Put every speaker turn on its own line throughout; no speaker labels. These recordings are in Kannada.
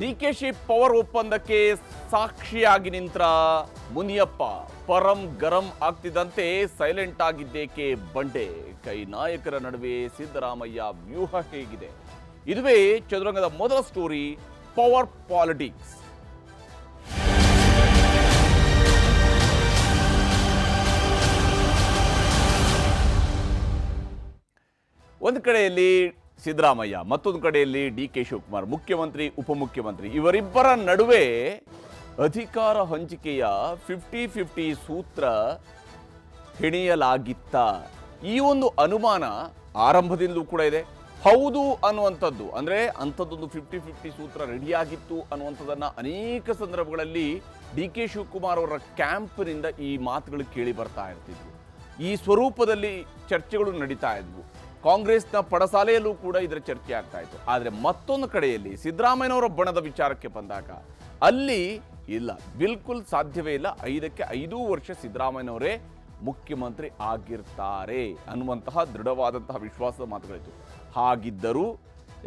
ಡಿಕೆಶಿ ಪವರ್ ಒಪ್ಪಂದಕ್ಕೆ ಸಾಕ್ಷಿಯಾಗಿ ನಿಂತ್ರ ಮುನಿಯಪ್ಪ ಪರಂ ಗರಂ ಆಗ್ತಿದ್ದಂತೆ ಸೈಲೆಂಟ್ ಆಗಿದ್ದೇಕೆ ಬಂಡೆ ಕೈ ನಾಯಕರ ನಡುವೆ ಸಿದ್ದರಾಮಯ್ಯ ವ್ಯೂಹ ಹೇಗಿದೆ? ಇದುವೇ ಚದುರಂಗದ ಮೊದಲ ಸ್ಟೋರಿ, ಪವರ್ ಪಾಲಿಟಿಕ್ಸ್. ಒಂದು ಕಡೆಯಲ್ಲಿ ಸಿದ್ದರಾಮಯ್ಯ, ಮತ್ತೊಂದು ಕಡೆಯಲ್ಲಿ ಡಿ.ಕೆ. ಶಿವಕುಮಾರ್, ಮುಖ್ಯಮಂತ್ರಿ ಉಪಮುಖ್ಯಮಂತ್ರಿ, ಇವರಿಬ್ಬರ ನಡುವೆ ಅಧಿಕಾರ ಹಂಚಿಕೆಯ 50-50 ಸೂತ್ರ ಹೆಣೆಯಲಾಗಿತ್ತ? ಈ ಒಂದು ಅನುಮಾನ ಆರಂಭದಿಂದಲೂ ಕೂಡ ಇದೆ. ಹೌದು ಅನ್ನುವಂಥದ್ದು, ಅಂದರೆ ಅಂಥದ್ದೊಂದು 50-50 ಸೂತ್ರ ರೆಡಿಯಾಗಿತ್ತು ಅನ್ನುವಂಥದ್ದನ್ನು ಅನೇಕ ಸಂದರ್ಭಗಳಲ್ಲಿ ಡಿ.ಕೆ. ಶಿವಕುಮಾರ್ ಅವರ ಕ್ಯಾಂಪ್ನಿಂದ ಈ ಮಾತುಗಳು ಕೇಳಿ ಬರ್ತಾ ಇರ್ತಿದ್ವು. ಈ ಸ್ವರೂಪದಲ್ಲಿ ಚರ್ಚೆಗಳು ನಡೀತಾ ಇದ್ವು. ಕಾಂಗ್ರೆಸ್ನ ಪಡಸಾಲೆಯಲ್ಲೂ ಕೂಡ ಇದರ ಚರ್ಚೆ ಆಗ್ತಾ ಇತ್ತು. ಆದರೆ ಮತ್ತೊಂದು ಕಡೆಯಲ್ಲಿ ಸಿದ್ದರಾಮಯ್ಯನವರ ಬಣದ ವಿಚಾರಕ್ಕೆ ಬಂದಾಗ ಅಲ್ಲಿ ಇಲ್ಲ, ಬಿಲ್ಕುಲ್ ಸಾಧ್ಯವೇ ಇಲ್ಲ, 5ಕ್ಕೆ 5 ವರ್ಷ ಸಿದ್ದರಾಮಯ್ಯನವರೇ ಮುಖ್ಯಮಂತ್ರಿ ಆಗಿರ್ತಾರೆ ಅನ್ನುವಂತಹ ದೃಢವಾದಂತಹ ವಿಶ್ವಾಸದ ಮಾತುಗಳಿತ್ತು. ಹಾಗಿದ್ದರೂ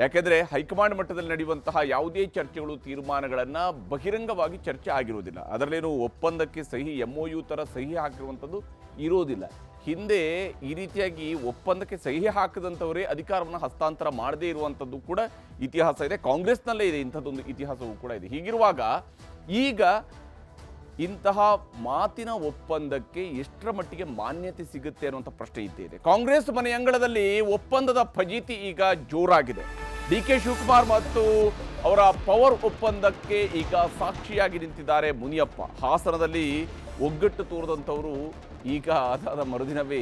ಯಾಕೆಂದರೆ ಹೈಕಮಾಂಡ್ ಮಟ್ಟದಲ್ಲಿ ನಡೆಯುವಂತಹ ಯಾವುದೇ ಚರ್ಚೆಗಳು, ತೀರ್ಮಾನಗಳನ್ನು ಬಹಿರಂಗವಾಗಿ ಚರ್ಚೆ ಆಗಿರೋದಿಲ್ಲ. ಅದರಲ್ಲೇನು ಒಪ್ಪಂದಕ್ಕೆ ಸಹಿ, MOU ಥರ ಸಹಿ ಹಾಕಿರುವಂಥದ್ದು ಇರೋದಿಲ್ಲ. ಹಿಂದೆ ಈ ರೀತಿಯಾಗಿ ಒಪ್ಪಂದಕ್ಕೆ ಸಹಿ ಹಾಕದಂಥವರೇ ಅಧಿಕಾರವನ್ನು ಹಸ್ತಾಂತರ ಮಾಡದೇ ಇರುವಂಥದ್ದು ಕೂಡ ಇತಿಹಾಸ ಇದೆ. ಕಾಂಗ್ರೆಸ್ನಲ್ಲೇ ಇದೆ, ಇಂಥದ್ದೊಂದು ಇತಿಹಾಸವೂ ಕೂಡ ಇದೆ. ಹೀಗಿರುವಾಗ ಈಗ ಇಂತಹ ಮಾತಿನ ಒಪ್ಪಂದಕ್ಕೆ ಎಷ್ಟರ ಮಟ್ಟಿಗೆ ಮಾನ್ಯತೆ ಸಿಗುತ್ತೆ ಅನ್ನುವಂಥ ಪ್ರಶ್ನೆ ಇದ್ದೇ ಇದೆ. ಕಾಂಗ್ರೆಸ್ ಮನೆಯಂಗಳದಲ್ಲಿ ಒಪ್ಪಂದದ ಫಜೀತಿ ಈಗ ಜೋರಾಗಿದೆ. ಡಿ.ಕೆ. ಶಿವಕುಮಾರ್ ಮತ್ತು ಅವರ ಪವರ್ ಒಪ್ಪಂದಕ್ಕೆ ಈಗ ಸಾಕ್ಷಿಯಾಗಿ ನಿಂತಿದ್ದಾರೆ ಮುನಿಯಪ್ಪ. ಹಾಸನದಲ್ಲಿ ಒಗ್ಗಟ್ಟು ತೋರಿದಂಥವರು ಈಗ ಅದಾದ ಮರುದಿನವೇ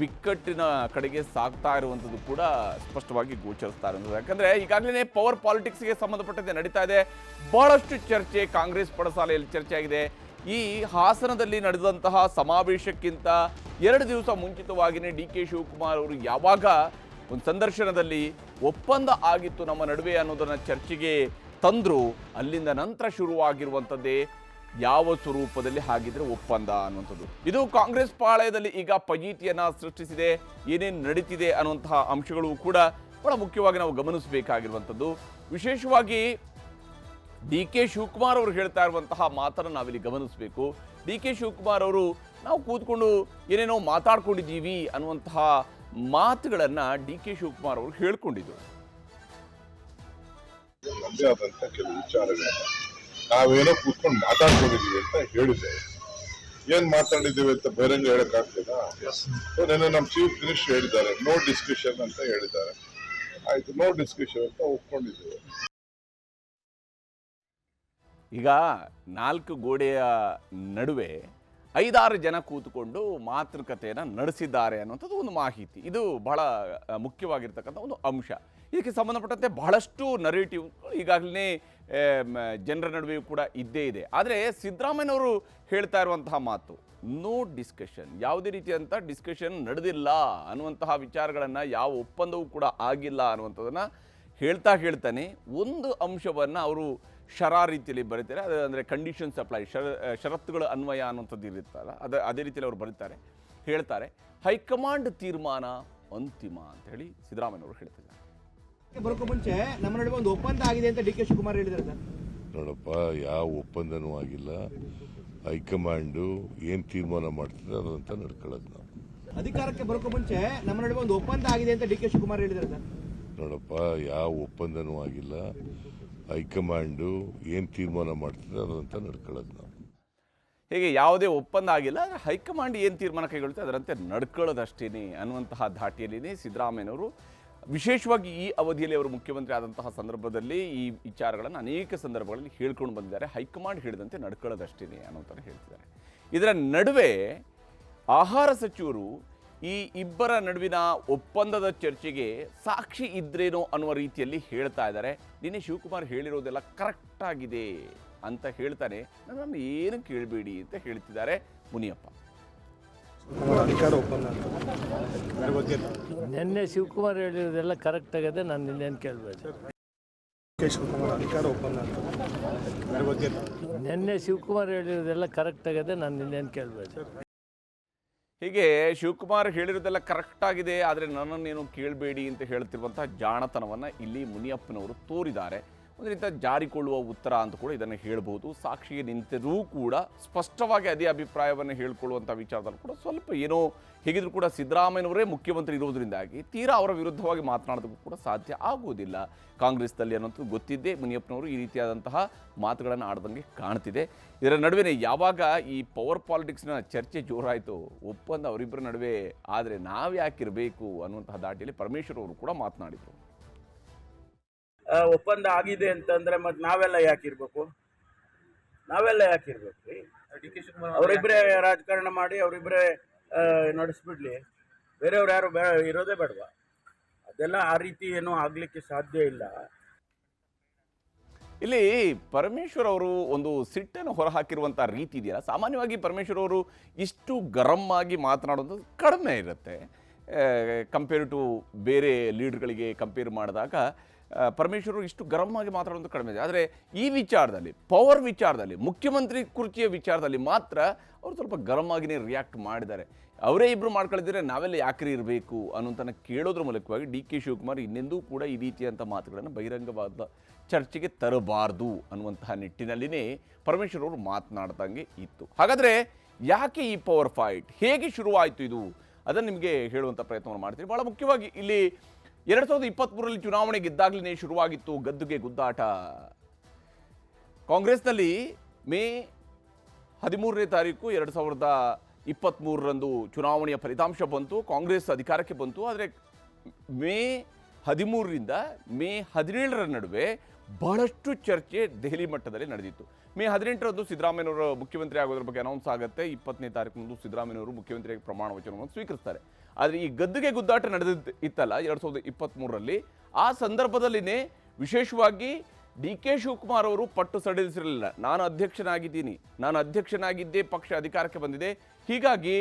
ಬಿಕ್ಕಟ್ಟಿನ ಕಡೆಗೆ ಸಾಗ್ತಾ ಇರುವಂಥದ್ದು ಕೂಡ ಸ್ಪಷ್ಟವಾಗಿ ಗೋಚರಿಸ್ತಾ ಇರುವಂಥದ್ದು. ಯಾಕಂದರೆ ಈಗಾಗಲೇ ಪವರ್ ಪಾಲಿಟಿಕ್ಸ್ಗೆ ಸಂಬಂಧಪಟ್ಟಂತೆ ನಡೀತಾ ಇದೆ. ಬಹಳಷ್ಟು ಚರ್ಚೆ ಕಾಂಗ್ರೆಸ್ ಪಡಸಾಲೆಯಲ್ಲಿ ಚರ್ಚೆ ಆಗಿದೆ. ಈ ಹಾಸನದಲ್ಲಿ ನಡೆದಂತಹ ಸಮಾವೇಶಕ್ಕಿಂತ 2 ದಿವಸ ಮುಂಚಿತವಾಗಿಯೇ ಡಿ.ಕೆ. ಶಿವಕುಮಾರ್ ಅವರು ಯಾವಾಗ ಒಂದು ಸಂದರ್ಶನದಲ್ಲಿ ಒಪ್ಪಂದ ಆಗಿತ್ತು ನಮ್ಮ ನಡುವೆ ಅನ್ನೋದನ್ನು ಚರ್ಚೆಗೆ ತಂದರು, ಅಲ್ಲಿಂದ ನಂತರ ಶುರುವಾಗಿರುವಂಥದ್ದೇ ಯಾವ ಸ್ವರೂಪದಲ್ಲಿ ಹಾಗಿದ್ರೆ ಒಪ್ಪಂದ ಅನ್ನುವಂಥದ್ದು. ಇದು ಕಾಂಗ್ರೆಸ್ ಪಾಳಯದಲ್ಲಿ ಈಗ ಫಜೀತಿಯನ್ನು ಸೃಷ್ಟಿಸಿದೆ. ಏನೇನು ನಡೀತಿದೆ ಅನ್ನುವಂತಹ ಅಂಶಗಳು ಕೂಡ ಬಹಳ ಮುಖ್ಯವಾಗಿ ನಾವು ಗಮನಿಸಬೇಕಾಗಿರುವಂಥದ್ದು. ವಿಶೇಷವಾಗಿ ಡಿ.ಕೆ. ಶಿವಕುಮಾರ್ ಅವರು ಹೇಳ್ತಾ ಇರುವಂತಹ ಮಾತನ್ನು ನಾವಿಲ್ಲಿ ಗಮನಿಸಬೇಕು. ಡಿ.ಕೆ. ಶಿವಕುಮಾರ್ ಅವರು ನಾವು ಕೂತ್ಕೊಂಡು ಏನೇನೋ ಮಾತಾಡ್ಕೊಂಡಿದ್ದೀವಿ ಅನ್ನುವಂತಹ ಮಾತುಗಳನ್ನು ಡಿ.ಕೆ. ಶಿವಕುಮಾರ್ ಅವರು ಹೇಳ್ಕೊಂಡಿದ್ರು.
ನಾವೇನೋ ಕೂತ್ಕೊಂಡು ಮಾತಾಡ್ಕೊಂಡಿದೀವಿ ಅಂತ ಹೇಳಿದ್ದೇವೆ. ಏನ್ ಮಾತಾಡಿದ್ದೀವಿ ಅಂತ ಬಹಿರಂಗ ಹೇಳಕ್ ಆಗ್ತದಾ? ನೆನ್ನೆ ನಮ್ಮ ಚೀಫ್ ಮಿನಿಸ್ಟರ್ ಹೇಳಿದ್ದಾರೆ, ನೋ ಡಿಸ್ಕಷನ್ ಅಂತ ಹೇಳಿದ್ದಾರೆ. ಆಯ್ತು, ನೋ ಡಿಸ್ಕಷನ್ ಅಂತ ಒಪ್ಕೊಂಡಿದ್ದೇವೆ.
ಈಗ 4 ಗೋಡೆಯ ನಡುವೆ 5-6 ಜನ ಕೂತ್ಕೊಂಡು ಮಾತುಕತೆಯನ್ನು ನಡೆಸಿದ್ದಾರೆ ಅನ್ನುವಂಥದ್ದು ಒಂದು ಮಾಹಿತಿ. ಇದು ಬಹಳ ಮುಖ್ಯವಾಗಿರ್ತಕ್ಕಂಥ ಒಂದು ಅಂಶ. ಇದಕ್ಕೆ ಸಂಬಂಧಪಟ್ಟಂತೆ ಬಹಳಷ್ಟು ನರೇಟಿವ್ ಈಗಾಗಲೇ ಜನರ ನಡುವೆಯೂ ಕೂಡ ಇದ್ದೇ ಇದೆ. ಆದರೆ ಸಿದ್ದರಾಮಯ್ಯನವರು ಹೇಳ್ತಾ ಇರುವಂತಹ ಮಾತು ನೋ ಡಿಸ್ಕಷನ್, ಯಾವುದೇ ರೀತಿಯಂಥ ಡಿಸ್ಕಷನ್ ನಡೆದಿಲ್ಲ ಅನ್ನುವಂತಹ ವಿಚಾರಗಳನ್ನು, ಯಾವ ಒಪ್ಪಂದವೂ ಕೂಡ ಆಗಿಲ್ಲ ಅನ್ನುವಂಥದ್ದನ್ನು ಹೇಳ್ತಾನೆ ಒಂದು ಅಂಶವನ್ನು ಅವರು ರೀತಿಯಲ್ಲಿ ಬರೀತಾರೆ. ಅದು ಅಂದರೆ ಕಂಡೀಷನ್ಸ್ ಅಪ್ಲೈ, ಷರತ್ತುಗಳ ಅನ್ವಯ ಅನ್ನುವಂಥದ್ದು ಇರುತ್ತಲ್ಲ, ಅದೇ ರೀತಿಯಲ್ಲಿ ಅವರು ಬರೀತಾರೆ, ಹೇಳ್ತಾರೆ. ಹೈಕಮಾಂಡ್ ತೀರ್ಮಾನ ಅಂತಿಮ ಅಂತ ಹೇಳಿ ಸಿದ್ದರಾಮಯ್ಯನವರು ಹೇಳ್ತಿದ್ದಾರೆ.
ಬರೋಕ್ಕೂ ಮುಂಚೆ ನಮ್ಮ ನಡುವೆ ಒಂದು ಒಪ್ಪಂದ ಆಗಿದೆ ಅಂತ ಡಿ.ಕೆ. ಶಿವಕುಮಾರ್ ಹೇಳಿದ್ದಾರೆ ಸರ್.
ನೋಡಪ್ಪ, ಯಾವ ಒಪ್ಪಂದನೂ ಆಗಿಲ್ಲ. ಹೈಕಮಾಂಡು ಏನ್ ತೀರ್ಮಾನ ಮಾಡ್ತದೆ ಅದಂತ ನಡ್ಕೊಳ್ಳೋದು ನಾವು.
ಅಧಿಕಾರಕ್ಕೆ ಬರೋಕ್ಕೂ ಮುಂಚೆ ನಮ್ಮ ನಡುವೆ ಒಂದು ಒಪ್ಪಂದ ಆಗಿದೆ ಅಂತ ಡಿ.ಕೆ. ಶಿವಕುಮಾರ್ ಹೇಳಿದ್ದಾರೆ ಸರ್.
ನೋಡಪ್ಪ, ಯಾವ ಒಪ್ಪಂದನೂ ಆಗಿಲ್ಲ. ಹೈಕಮಾಂಡು ಏನ್ ತೀರ್ಮಾನ ಮಾಡ್ತದೆ ಅದಂತ ನಡ್ಕೊಳ್ಳೋದು ನಾವು.
ಹೀಗೆ ಯಾವುದೇ ಒಪ್ಪಂದ ಆಗಿಲ್ಲ, ಹೈಕಮಾಂಡ್ ಏನು ತೀರ್ಮಾನ ಕೈಗೊಳ್ಳುತ್ತೆ ಅದರಂತೆ ನಡ್ಕೊಳ್ಳೋದಷ್ಟೇನೆ ಅನ್ನುವಂತಹ ಧಾಟಿಯಲ್ಲಿನೇ ಸಿದ್ದರಾಮಯ್ಯನವರು ವಿಶೇಷವಾಗಿ ಈ ಅವಧಿಯಲ್ಲಿ ಅವರು ಮುಖ್ಯಮಂತ್ರಿ ಆದಂತಹ ಸಂದರ್ಭದಲ್ಲಿ ಈ ವಿಚಾರಗಳನ್ನು ಅನೇಕ ಸಂದರ್ಭಗಳಲ್ಲಿ ಹೇಳ್ಕೊಂಡು ಬಂದಿದ್ದಾರೆ. ಹೈಕಮಾಂಡ್ ಹೇಳಿದಂತೆ ನಡ್ಕೊಳ್ಳೋದಷ್ಟೇನೆ ಅನ್ನೋಂಥದ್ದು ಹೇಳ್ತಿದ್ದಾರೆ. ಇದರ ನಡುವೆ ಆಹಾರ ಸಚಿವರು ಈ ಇಬ್ಬರ ನಡುವಿನ ಒಪ್ಪಂದದ ಚರ್ಚೆಗೆ ಸಾಕ್ಷಿ ಇದ್ರೇನೋ ಅನ್ನುವ ರೀತಿಯಲ್ಲಿ ಹೇಳ್ತಾ ಇದ್ದಾರೆ. ನಿನ್ನೆ ಶಿವಕುಮಾರ್ ಹೇಳಿರೋದೆಲ್ಲ ಕರೆಕ್ಟ್ ಆಗಿದೆ ಅಂತ ಹೇಳ್ತಾನೆ, ನನ್ನನ್ನು ಏನು ಕೇಳಬೇಡಿ ಅಂತ ಹೇಳ್ತಿದ್ದಾರೆ ಮುನಿಯಪ್ಪ.
ನಿನ್ನೆ ಶಿವಕುಮಾರ್ ಹೇಳಿರೋದೆಲ್ಲ ಕರೆಕ್ಟ್ ಆಗಿದೆ, ನಾನು ನಿನ್ನೇನು ಕೇಳಬೇಡಿ. ನಿನ್ನೆ ಶಿವಕುಮಾರ್ ಹೇಳಿರೋದೆಲ್ಲ ಕರೆಕ್ಟ್ ಆಗಿದೆ, ನಾನು ನಿನ್ನೇನು ಕೇಳಬೇಡಿ.
ಹೀಗೆ ಶಿವಕುಮಾರ್ ಹೇಳಿರೋದೆಲ್ಲ ಕರೆಕ್ಟ್ ಆಗಿದೆ, ಆದರೆ ನನ್ನನ್ನೇನು ಕೇಳಬೇಡಿ ಅಂತ ಹೇಳ್ತಿರುವಂತಹ ಜಾಣತನವನ್ನು ಇಲ್ಲಿ ಮುನಿಯಪ್ಪನವರು ತೋರಿದ್ದಾರೆ. ಒಂದು ರೀತಿಯ ಜಾರಿಕೊಳ್ಳುವ ಉತ್ತರ ಅಂತ ಕೂಡ ಇದನ್ನು ಹೇಳ್ಬೋದು. ಸಾಕ್ಷಿಗೆ ನಿಂತರೂ ಕೂಡ ಸ್ಪಷ್ಟವಾಗಿ ಅದೇ ಅಭಿಪ್ರಾಯವನ್ನು ಹೇಳ್ಕೊಳ್ಳುವಂಥ ವಿಚಾರದಲ್ಲಿ ಕೂಡ ಸ್ವಲ್ಪ ಏನೋ ಹೇಗಿದ್ರು ಕೂಡ ಸಿದ್ದರಾಮಯ್ಯನವರೇ ಮುಖ್ಯಮಂತ್ರಿ ಇರೋದ್ರಿಂದಾಗಿ ತೀರಾ ಅವರ ವಿರುದ್ಧವಾಗಿ ಮಾತನಾಡೋದಕ್ಕೂ ಕೂಡ ಸಾಧ್ಯ ಆಗುವುದಿಲ್ಲ ಕಾಂಗ್ರೆಸ್ನಲ್ಲಿ ಅನ್ನೋದು ಗೊತ್ತಿದ್ದೇ ಮುನಿಯಪ್ಪನವರು ಈ ರೀತಿಯಾದಂತಹ ಮಾತುಗಳನ್ನು ಆಡ್ದಂಗೆ ಕಾಣ್ತಿದೆ. ಇದರ ನಡುವೆ ಯಾವಾಗ ಈ ಪವರ್ ಪಾಲಿಟಿಕ್ಸ್ನ ಚರ್ಚೆ ಜೋರಾಯಿತು, ಒಪ್ಪಂದ ಅವರಿಬ್ಬರ ನಡುವೆ ಆದರೆ ನಾವು ಯಾಕಿರಬೇಕು ಅನ್ನುವಂತಹ ದಾಟಿಯಲ್ಲಿ ಪರಮೇಶ್ವರ್ ಅವರು ಕೂಡ ಮಾತನಾಡಿದರು.
ಒಪ್ಪಂದ ಆಗಿದೆ ಅಂತಂದ್ರೆ ಮತ್ತೆ ನಾವೆಲ್ಲ ಯಾಕಿರ್ಬೇಕು ರೀ? ಅವರಿಬ್ಬರೇ ರಾಜಕಾರಣ ಮಾಡಿ ಅವರಿಬ್ಬರೇ ನಡೆಸ್ಬಿಡ್ಲಿ, ಬೇರೆಯವ್ರು ಯಾರು ಇರೋದೇ ಬೇಡವಾ? ಅದೆಲ್ಲ ಆ ರೀತಿ ಏನೂ ಆಗ್ಲಿಕ್ಕೆ ಸಾಧ್ಯ ಇಲ್ಲ.
ಇಲ್ಲಿ ಪರಮೇಶ್ವರ್ ಅವರು ಒಂದು ಸಿಟ್ಟನ್ನು ಹೊರಹಾಕಿರುವಂಥ ರೀತಿ ಇದೆಯಲ್ಲ, ಸಾಮಾನ್ಯವಾಗಿ ಪರಮೇಶ್ವರ್ ಅವರು ಇಷ್ಟು ಗರಂ ಆಗಿ ಮಾತನಾಡೋದು ಕಡಿಮೆ ಇರುತ್ತೆ. ಕಂಪೇರ್ ಟು ಬೇರೆ ಲೀಡರ್ಗಳಿಗೆ ಕಂಪೇರ್ ಮಾಡಿದಾಗ ಪರಮೇಶ್ವರ್ ಇಷ್ಟು ಗರಂ ಆಗಿ ಮಾತಾಡೋದು ಕಡಿಮೆ ಇದೆ. ಆದರೆ ಈ ವಿಚಾರದಲ್ಲಿ, ಪವರ್ ವಿಚಾರದಲ್ಲಿ, ಮುಖ್ಯಮಂತ್ರಿ ಕುರ್ಚಿಯ ವಿಚಾರದಲ್ಲಿ ಮಾತ್ರ ಅವರು ಸ್ವಲ್ಪ ಗರಂ ಆಗಿನೇ ರಿಯಾಕ್ಟ್ ಮಾಡಿದ್ದಾರೆ. ಅವರೇ ಇಬ್ಬರು ಮಾಡ್ಕೊಳ್ತಿದ್ರೆ ನಾವೆಲ್ಲ ಯಾಕ್ರಿ ಇರಬೇಕು ಅನ್ನೋಂಥನ್ನು ಕೇಳೋದ್ರ ಮೂಲಕವಾಗಿ ಡಿ ಕೆ ಶಿವಕುಮಾರ್ ಇನ್ನೆಂದೂ ಕೂಡ ಈ ರೀತಿಯಂಥ ಮಾತುಗಳನ್ನು ಬಹಿರಂಗವಾದ ಚರ್ಚೆಗೆ ತರಬಾರ್ದು ಅನ್ನುವಂತಹ ನಿಟ್ಟಿನಲ್ಲಿನೇ ಪರಮೇಶ್ವರ್ ಅವರು ಮಾತನಾಡ್ದಂಗೆ ಇತ್ತು. ಹಾಗಾದರೆ ಯಾಕೆ ಈ ಪವರ್ ಫೈಟ್, ಹೇಗೆ ಶುರುವಾಯಿತು ಇದು, ಅದನ್ನು ನಿಮಗೆ ಹೇಳುವಂಥ ಪ್ರಯತ್ನವನ್ನು ಮಾಡ್ತೀನಿ. ಭಾಳ ಮುಖ್ಯವಾಗಿ ಇಲ್ಲಿ 2023ರಲ್ಲಿ ಚುನಾವಣೆ ಗೆದ್ದಾಗಲೇ ಶುರುವಾಗಿತ್ತು ಗದ್ದುಗೆ ಗುದ್ದಾಟ. ಕಾಂಗ್ರೆಸ್ನಲ್ಲಿ ಮೇ 13ನೇ ತಾರೀಕು 2023ರಂದು ಚುನಾವಣೆಯ ಫಲಿತಾಂಶ ಬಂತು, ಕಾಂಗ್ರೆಸ್ ಅಧಿಕಾರಕ್ಕೆ ಬಂತು. ಆದರೆ ಮೇ 13ರಿಂದ ಮೇ 17ರ ನಡುವೆ ಬಹಳಷ್ಟು ಚರ್ಚೆ ದೆಹಲಿ ಮಟ್ಟದಲ್ಲಿ ನಡೆದಿತ್ತು. ಮೇ 18ರಂದು ಸಿದ್ದರಾಮಯ್ಯನವರು ಮುಖ್ಯಮಂತ್ರಿ ಆಗೋದ್ರ ಬಗ್ಗೆ ಅನೌನ್ಸ್ ಆಗುತ್ತೆ. 20ನೇ ತಾರೀಕಿನಂದು ಸಿದ್ದರಾಮಯ್ಯನವರು ಮುಖ್ಯಮಂತ್ರಿಯಾಗಿ ಪ್ರಮಾಣ ವಚನವನ್ನು ಸ್ವೀಕರಿಸ್ತಾರೆ. ಆದರೆ ಈ ಗದ್ದುಗೆ ಗುದ್ದಾಟ ಇತ್ತಲ್ಲ 2023ರಲ್ಲಿ, ಆ ಸಂದರ್ಭದಲ್ಲಿನೇ ವಿಶೇಷವಾಗಿ ಡಿ ಕೆ ಶಿವಕುಮಾರ್ ಅವರು ಪಟ್ಟು ಸಡಿಲಿಸಿರಲಿಲ್ಲ. ನಾನು ಅಧ್ಯಕ್ಷನಾಗಿದ್ದೇ ಪಕ್ಷ ಅಧಿಕಾರಕ್ಕೆ ಬಂದಿದೆ, ಹೀಗಾಗಿ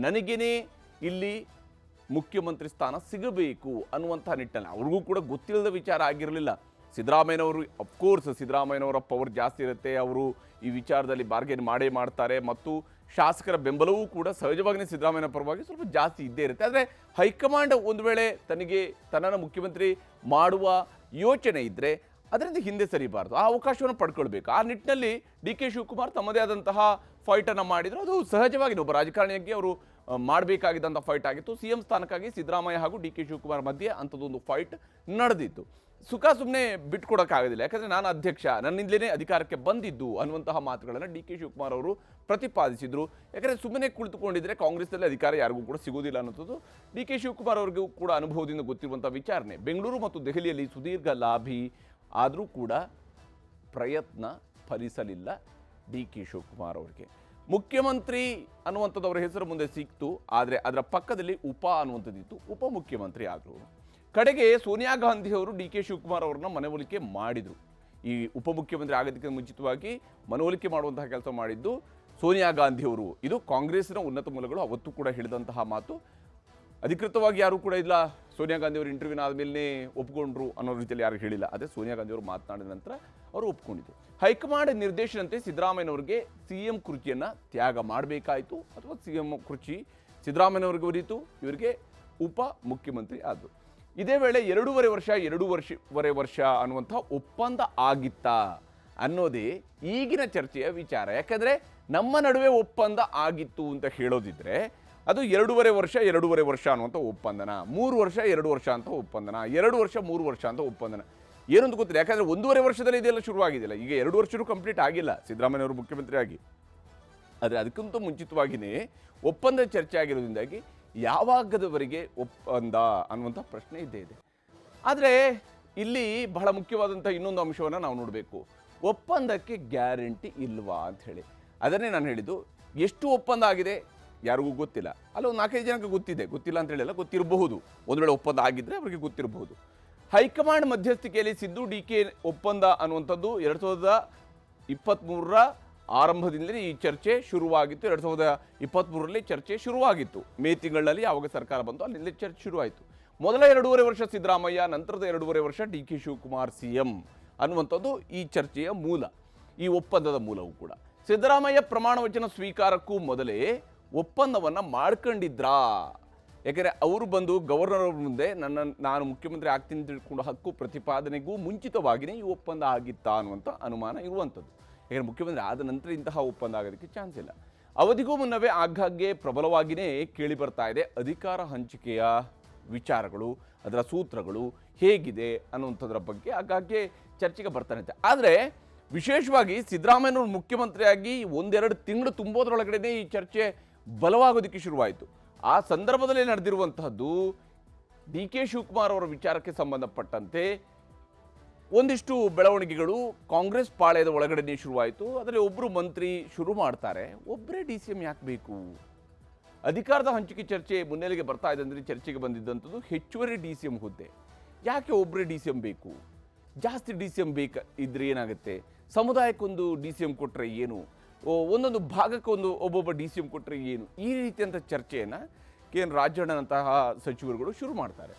ನನಗೇನೆ ಇಲ್ಲಿ ಮುಖ್ಯಮಂತ್ರಿ ಸ್ಥಾನ ಸಿಗಬೇಕು ಅನ್ನುವಂಥ ನಿಟ್ಟಿನಲ್ಲಿ ಅವ್ರಿಗೂ ಕೂಡ ಗೊತ್ತಿಲ್ಲದ ವಿಚಾರ ಆಗಿರಲಿಲ್ಲ. ಸಿದ್ದರಾಮಯ್ಯನವರು ಅಫ್ಕೋರ್ಸ್ ಸಿದ್ದರಾಮಯ್ಯನವರ ಪವರ್ ಜಾಸ್ತಿ ಇರುತ್ತೆ, ಅವರು ಈ ವಿಚಾರದಲ್ಲಿ ಬಾರ್ಗೇನ್ ಮಾಡೇ ಮಾಡ್ತಾರೆ ಮತ್ತು ಶಾಸಕರ ಬೆಂಬಲವೂ ಕೂಡ ಸಹಜವಾಗಿಯೇ ಸಿದ್ದರಾಮಯ್ಯನ ಪರವಾಗಿ ಸ್ವಲ್ಪ ಜಾಸ್ತಿ ಇದ್ದೇ ಇರುತ್ತೆ. ಆದರೆ ಹೈಕಮಾಂಡ್ ಒಂದು ವೇಳೆ ತನ್ನನ್ನು ಮುಖ್ಯಮಂತ್ರಿ ಮಾಡುವ ಯೋಚನೆ ಇದ್ದರೆ ಅದರಿಂದ ಹಿಂದೆ ಸರಿಬಾರ್ದು, ಆ ಅವಕಾಶವನ್ನು ಪಡ್ಕೊಳ್ಬೇಕು. ಆ ನಿಟ್ಟಿನಲ್ಲಿ ಡಿ ಕೆ ಶಿವಕುಮಾರ್ ತಮ್ಮದೇ ಆದಂತಹ ಫೈಟನ್ನು ಮಾಡಿದರು. ಅದು ಸಹಜವಾಗಿ ಒಬ್ಬ ರಾಜಕಾರಣಿಯಾಗಿ ಅವರು ಮಾಡಬೇಕಾಗಿದ್ದಂಥ ಫೈಟ್ ಆಗಿತ್ತು. ಸಿ ಎಂ ಸ್ಥಾನಕ್ಕಾಗಿ ಸಿದ್ದರಾಮಯ್ಯ ಹಾಗೂ ಡಿ ಕೆ ಶಿವಕುಮಾರ್ ಮಧ್ಯೆ ಅಂಥದ್ದೊಂದು ಫೈಟ್ ನಡೆದಿತ್ತು. ಸುಖ ಸುಮ್ಮನೆ ಬಿಟ್ಕೊಡೋಕ್ಕಾಗೋದಿಲ್ಲ, ಯಾಕಂದರೆ ನಾನು ಅಧ್ಯಕ್ಷ, ನನ್ನಿಂದಲೇ ಅಧಿಕಾರಕ್ಕೆ ಬಂದಿದ್ದು ಅನ್ನುವಂತಹ ಮಾತುಗಳನ್ನು ಡಿ ಕೆ ಶಿವಕುಮಾರ್ ಅವರು ಪ್ರತಿಪಾದಿಸಿದರು. ಯಾಕಂದರೆ ಸುಮ್ಮನೆ ಕುಳಿತುಕೊಂಡಿದ್ದರೆ ಕಾಂಗ್ರೆಸ್ನಲ್ಲಿ ಅಧಿಕಾರ ಯಾರಿಗೂ ಕೂಡ ಸಿಗೋದಿಲ್ಲ ಅನ್ನೋದು ಡಿ ಕೆ ಶಿವಕುಮಾರ್ ಅವರಿಗೂ ಕೂಡ ಅನುಭವದಿಂದ ಗೊತ್ತಿರುವಂಥ ವಿಚಾರಣೆ. ಬೆಂಗಳೂರು ಮತ್ತು ದೆಹಲಿಯಲ್ಲಿ ಸುದೀರ್ಘ ಲಾಭಿ ಆದರೂ ಕೂಡ ಪ್ರಯತ್ನ ಫಲಿಸಲಿಲ್ಲ ಡಿ ಕೆ ಶಿವಕುಮಾರ್ ಅವರಿಗೆ. ಮುಖ್ಯಮಂತ್ರಿ ಅನ್ನುವಂಥದ್ದು ಅವರ ಹೆಸರು ಮುಂದೆ ಸಿಕ್ತು, ಆದರೆ ಅದರ ಪಕ್ಕದಲ್ಲಿ ಉಪ ಅನ್ನುವಂಥದ್ದಿತ್ತು, ಉಪಮುಖ್ಯಮಂತ್ರಿ ಆದರು. ಕಡೆಗೆ ಸೋನಿಯಾ ಗಾಂಧಿ ಅವರು ಡಿ ಕೆ ಶಿವಕುಮಾರ್ ಅವರನ್ನ ಮನವೊಲಿಕೆ ಮಾಡಿದರು. ಈ ಉಪಮುಖ್ಯಮಂತ್ರಿ ಆಗೋದಕ್ಕೆ ಮುಂಚಿತವಾಗಿ ಮನವೊಲಿಕೆ ಮಾಡುವಂತಹ ಕೆಲಸ ಮಾಡಿದ್ದು ಸೋನಿಯಾ ಗಾಂಧಿ ಅವರು. ಇದು ಕಾಂಗ್ರೆಸ್ನ ಉನ್ನತ ಮೂಲಗಳು ಅವತ್ತು ಕೂಡ ಹೇಳಿದಂತಹ ಮಾತು. ಅಧಿಕೃತವಾಗಿ ಯಾರೂ ಕೂಡ ಇಲ್ಲ ಸೋನಿಯಾ ಗಾಂಧಿ ಅವರು ಇಂಟರ್ವ್ಯೂನ ಆದಮೇಲೆ ಒಪ್ಕೊಂಡ್ರು ಅನ್ನೋ ರೀತಿಯಲ್ಲಿ ಯಾರು ಹೇಳಿಲ್ಲ. ಅದೇ ಸೋನಿಯಾ ಗಾಂಧಿ ಅವರು ಮಾತನಾಡಿದ ನಂತರ ಅವರು ಒಪ್ಕೊಂಡಿದ್ರು. ಹೈಕಮಾಂಡ್ ನಿರ್ದೇಶನಂತೆ ಸಿದ್ದರಾಮಯ್ಯನವರಿಗೆ ಸಿ ಎಂ ಕುರ್ಚಿಯನ್ನು ತ್ಯಾಗ ಮಾಡಬೇಕಾಯಿತು, ಅಥವಾ ಸಿ ಎಂ ಕುರ್ಚಿ ಸಿದ್ದರಾಮಯ್ಯನವರಿಗೆ ಉರಿಯಿತು, ಇವರಿಗೆ ಉಪ ಮುಖ್ಯಮಂತ್ರಿ ಆದರು. ಇದೇ ವೇಳೆ 2.5 ವರ್ಷ ಅನ್ನುವಂಥ ಒಪ್ಪಂದ ಆಗಿತ್ತಾ ಅನ್ನೋದೇ ಈಗಿನ ಚರ್ಚೆಯ ವಿಚಾರ. ಯಾಕಂದರೆ ನಮ್ಮ ನಡುವೆ ಒಪ್ಪಂದ ಆಗಿತ್ತು ಅಂತ ಹೇಳೋದಿದ್ರೆ ಅದು 2.5 ವರ್ಷ ಅನ್ನುವಂಥ ಒಪ್ಪಂದನ, 3 ವರ್ಷ 2 ವರ್ಷ ಅಂತ ಒಪ್ಪಂದನ, 2 ವರ್ಷ 3 ವರ್ಷ ಅಂತ ಒಪ್ಪಂದನ, ಏನೊಂದು ಗೊತ್ತಿಲ್ಲ. ಯಾಕಂದರೆ 1.5 ವರ್ಷದಲ್ಲಿ ಇದೆಲ್ಲ ಶುರುವಾಗಿದೆಯಲ್ಲ, ಈಗ 2 ವರ್ಷವೂ ಕಂಪ್ಲೀಟ್ ಆಗಿಲ್ಲ ಸಿದ್ದರಾಮಯ್ಯವರು ಮುಖ್ಯಮಂತ್ರಿ ಆಗಿ. ಆದರೆ ಅದಕ್ಕಿಂತ ಮುಂಚಿತವಾಗಿಯೇ ಒಪ್ಪಂದ ಚರ್ಚೆ ಆಗಿರೋದ್ರಿಂದಾಗಿ ಯಾವಾಗದವರೆಗೆ ಒಪ್ಪಂದ ಅನ್ನುವಂಥ ಪ್ರಶ್ನೆ ಇದ್ದೇ ಇದೆ. ಆದರೆ ಇಲ್ಲಿ ಬಹಳ ಮುಖ್ಯವಾದಂಥ ಇನ್ನೊಂದು ಅಂಶವನ್ನು ನಾವು ನೋಡಬೇಕು. ಒಪ್ಪಂದಕ್ಕೆ ಗ್ಯಾರಂಟಿ ಇಲ್ವಾ ಅಂತ ಹೇಳಿ. ಅದನ್ನೇ ನಾನು ಹೇಳಿದ್ದು, ಎಷ್ಟು ಒಪ್ಪಂದ ಆಗಿದೆ ಯಾರಿಗೂ ಗೊತ್ತಿಲ್ಲ. ಅಲ್ಲೊಂದು 4-5 ಜನಕ್ಕೆ ಗೊತ್ತಿಲ್ಲ ಅಂತ ಹೇಳಿಲ್ಲ, ಗೊತ್ತಿರಬಹುದು. ಒಂದು ವೇಳೆ ಒಪ್ಪಂದ ಆಗಿದ್ದರೆ ಅವರಿಗೆ ಗೊತ್ತಿರಬಹುದು. ಹೈಕಮಾಂಡ್ ಮಧ್ಯಸ್ಥಿಕೆಯಲ್ಲಿ ಸಿದ್ದು ಡಿ ಕೆ ಒಪ್ಪಂದ ಅನ್ನುವಂಥದ್ದು 2023ರ ಆರಂಭದಿಂದಲೇ ಈ ಚರ್ಚೆ ಶುರುವಾಗಿತ್ತು. 2023ರಲ್ಲಿ ಚರ್ಚೆ ಶುರುವಾಗಿತ್ತು. ಮೇ ತಿಂಗಳಲ್ಲಿ ಯಾವಾಗ ಸರ್ಕಾರ ಬಂತು ಅಲ್ಲಿಂದ ಚರ್ಚೆ ಶುರುವಾಯಿತು. ಮೊದಲ 2.5 ವರ್ಷ ಸಿದ್ದರಾಮಯ್ಯ, ನಂತರದ 2.5 ವರ್ಷ ಡಿ ಕೆ ಶಿವಕುಮಾರ್ CM ಅನ್ನುವಂಥದ್ದು ಈ ಚರ್ಚೆಯ ಮೂಲ, ಈ ಒಪ್ಪಂದದ ಮೂಲವೂ ಕೂಡ. ಸಿದ್ದರಾಮಯ್ಯ ಪ್ರಮಾಣ ವಚನ ಸ್ವೀಕಾರಕ್ಕೂ ಮೊದಲೇ ಒಪ್ಪಂದವನ್ನು ಮಾಡ್ಕೊಂಡಿದ್ರಾ? ಯಾಕೆಂದರೆ ಅವರು ಬಂದು ಗವರ್ನರ್ ಅವ್ರ ಮುಂದೆ ನಾನು ಮುಖ್ಯಮಂತ್ರಿ ಆಗ್ತೀನಿ ತಿಳ್ಕೊಂಡು ಹಕ್ಕು ಪ್ರತಿಪಾದನೆಗೂ ಮುಂಚಿತವಾಗಿಯೇ ಈ ಒಪ್ಪಂದ ಆಗಿತ್ತಾ ಅನ್ನುವಂಥ ಅನುಮಾನ ಇರುವಂಥದ್ದು. ಯಾಕೆಂದರೆ ಮುಖ್ಯಮಂತ್ರಿ ಆದ ನಂತರ ಇಂತಹ ಒಪ್ಪಂದ ಆಗೋದಕ್ಕೆ ಚಾನ್ಸ್ ಇಲ್ಲ. ಅವಧಿಗೂ ಮುನ್ನವೇ ಆಗಾಗ್ಗೆ ಪ್ರಬಲವಾಗಿಯೇ ಕೇಳಿ ಬರ್ತಾ ಇದೆ ಅಧಿಕಾರ ಹಂಚಿಕೆಯ ವಿಚಾರಗಳು, ಅದರ ಸೂತ್ರಗಳು ಹೇಗಿದೆ ಅನ್ನುವಂಥದ್ರ ಬಗ್ಗೆ ಆಗಾಗ್ಗೆ ಚರ್ಚೆಗೆ ಬರ್ತಾನೆ. ಆದರೆ ವಿಶೇಷವಾಗಿ ಸಿದ್ದರಾಮಯ್ಯನವರು ಮುಖ್ಯಮಂತ್ರಿಯಾಗಿ 1-2 ತಿಂಗಳು ತುಂಬೋದ್ರೊಳಗಡೆ ಈ ಚರ್ಚೆ ಬಲವಾಗೋದಕ್ಕೆ ಶುರುವಾಯಿತು. ಆ ಸಂದರ್ಭದಲ್ಲಿ ನಡೆದಿರುವಂತಹದ್ದು ಡಿ ಕೆ ಶಿವಕುಮಾರ್ ಅವರ ವಿಚಾರಕ್ಕೆ ಸಂಬಂಧಪಟ್ಟಂತೆ ಒಂದಿಷ್ಟು ಬೆಳವಣಿಗೆಗಳು ಕಾಂಗ್ರೆಸ್ ಪಾಳ್ಯದ ಒಳಗಡೆ ಶುರುವಾಯಿತು. ಅದರಲ್ಲಿ ಒಬ್ಬರು ಮಂತ್ರಿ ಶುರು ಮಾಡ್ತಾರೆ, ಒಬ್ಬರೇ DCM ಯಾಕೆ ಬೇಕು? ಅಧಿಕಾರದ ಹಂಚಿಕೆ ಚರ್ಚೆ ಮುನ್ನೆಲೆಗೆ ಬರ್ತಾ ಇದೆ ಅಂದರೆ ಚರ್ಚೆಗೆ ಬಂದಿದ್ದಂಥದ್ದು ಹೆಚ್ಚುವರಿ DCM ಹುದ್ದೆ. ಯಾಕೆ ಒಬ್ಬರೇ DCM ಬೇಕು? ಜಾಸ್ತಿ DCM ಇದ್ರೆ ಏನಾಗುತ್ತೆ? ಸಮುದಾಯಕ್ಕೊಂದು DCM ಕೊಟ್ಟರೆ ಏನು? ಒಂದೊಂದು ಭಾಗಕ್ಕೊಂದು ಒಬ್ಬೊಬ್ಬ DCM ಕೊಟ್ಟರೆ ಏನು? ಈ ರೀತಿಯಂಥ ಚರ್ಚೆಯನ್ನು KN ರಾಜಣ್ಣನಂತಹ ಸಚಿವರುಗಳು ಶುರು ಮಾಡ್ತಾರೆ.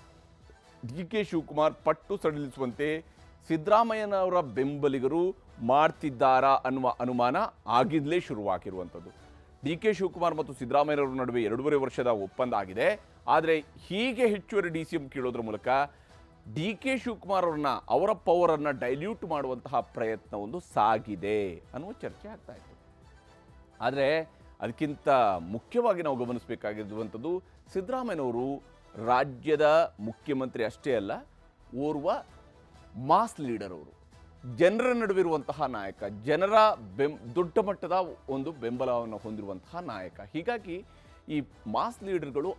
ಡಿ ಕೆ ಶಿವಕುಮಾರ್ ಪಟ್ಟು ಸಡಿಲಿಸುವಂತೆ ಸಿದ್ದರಾಮಯ್ಯನವರ ಬೆಂಬಲಿಗರು ಮಾಡ್ತಿದ್ದಾರಾ ಅನ್ನುವ ಅನುಮಾನ ಆಗಿದ್ಲೇ ಶುರುವಾಗಿರುವಂಥದ್ದು. ಡಿ ಕೆ ಶಿವಕುಮಾರ್ ಮತ್ತು ಸಿದ್ದರಾಮಯ್ಯನವರ ನಡುವೆ 2.5 ವರ್ಷದ ಒಪ್ಪಂದ ಆಗಿದೆ. ಆದರೆ ಹೀಗೆ ಹೆಚ್ಚುವರಿ DCM ಕೇಳೋದ್ರ ಮೂಲಕ ಡಿ ಕೆ ಶಿವಕುಮಾರ್ ಅವ್ರನ್ನ, ಅವರ ಪವರನ್ನು ಡೈಲ್ಯೂಟ್ ಮಾಡುವಂತಹ ಪ್ರಯತ್ನ ಒಂದು ಸಾಗಿದೆ ಅನ್ನುವ ಚರ್ಚೆ ಆಗ್ತಾ ಇತ್ತು. ಆದರೆ ಅದಕ್ಕಿಂತ ಮುಖ್ಯವಾಗಿ ನಾವು ಗಮನಿಸಬೇಕಾಗಿರುವಂಥದ್ದು ಸಿದ್ದರಾಮಯ್ಯನವರು ರಾಜ್ಯದ ಮುಖ್ಯಮಂತ್ರಿ ಅಷ್ಟೇ ಅಲ್ಲ, ಓರ್ವ ಮಾಸ್ ಲೀಡರ್ ಅವರು, ಜನರ ನಡುವಿರುವಂತಹ ನಾಯಕ, ಜನರ ದೊಡ್ಡ ಮಟ್ಟದ ಒಂದು ಬೆಂಬಲವನ್ನು ಹೊಂದಿರುವಂತಹ ನಾಯಕ. ಹೀಗಾಗಿ ಈ ಮಾಸ್ ಲೀಡರ್ಗಳು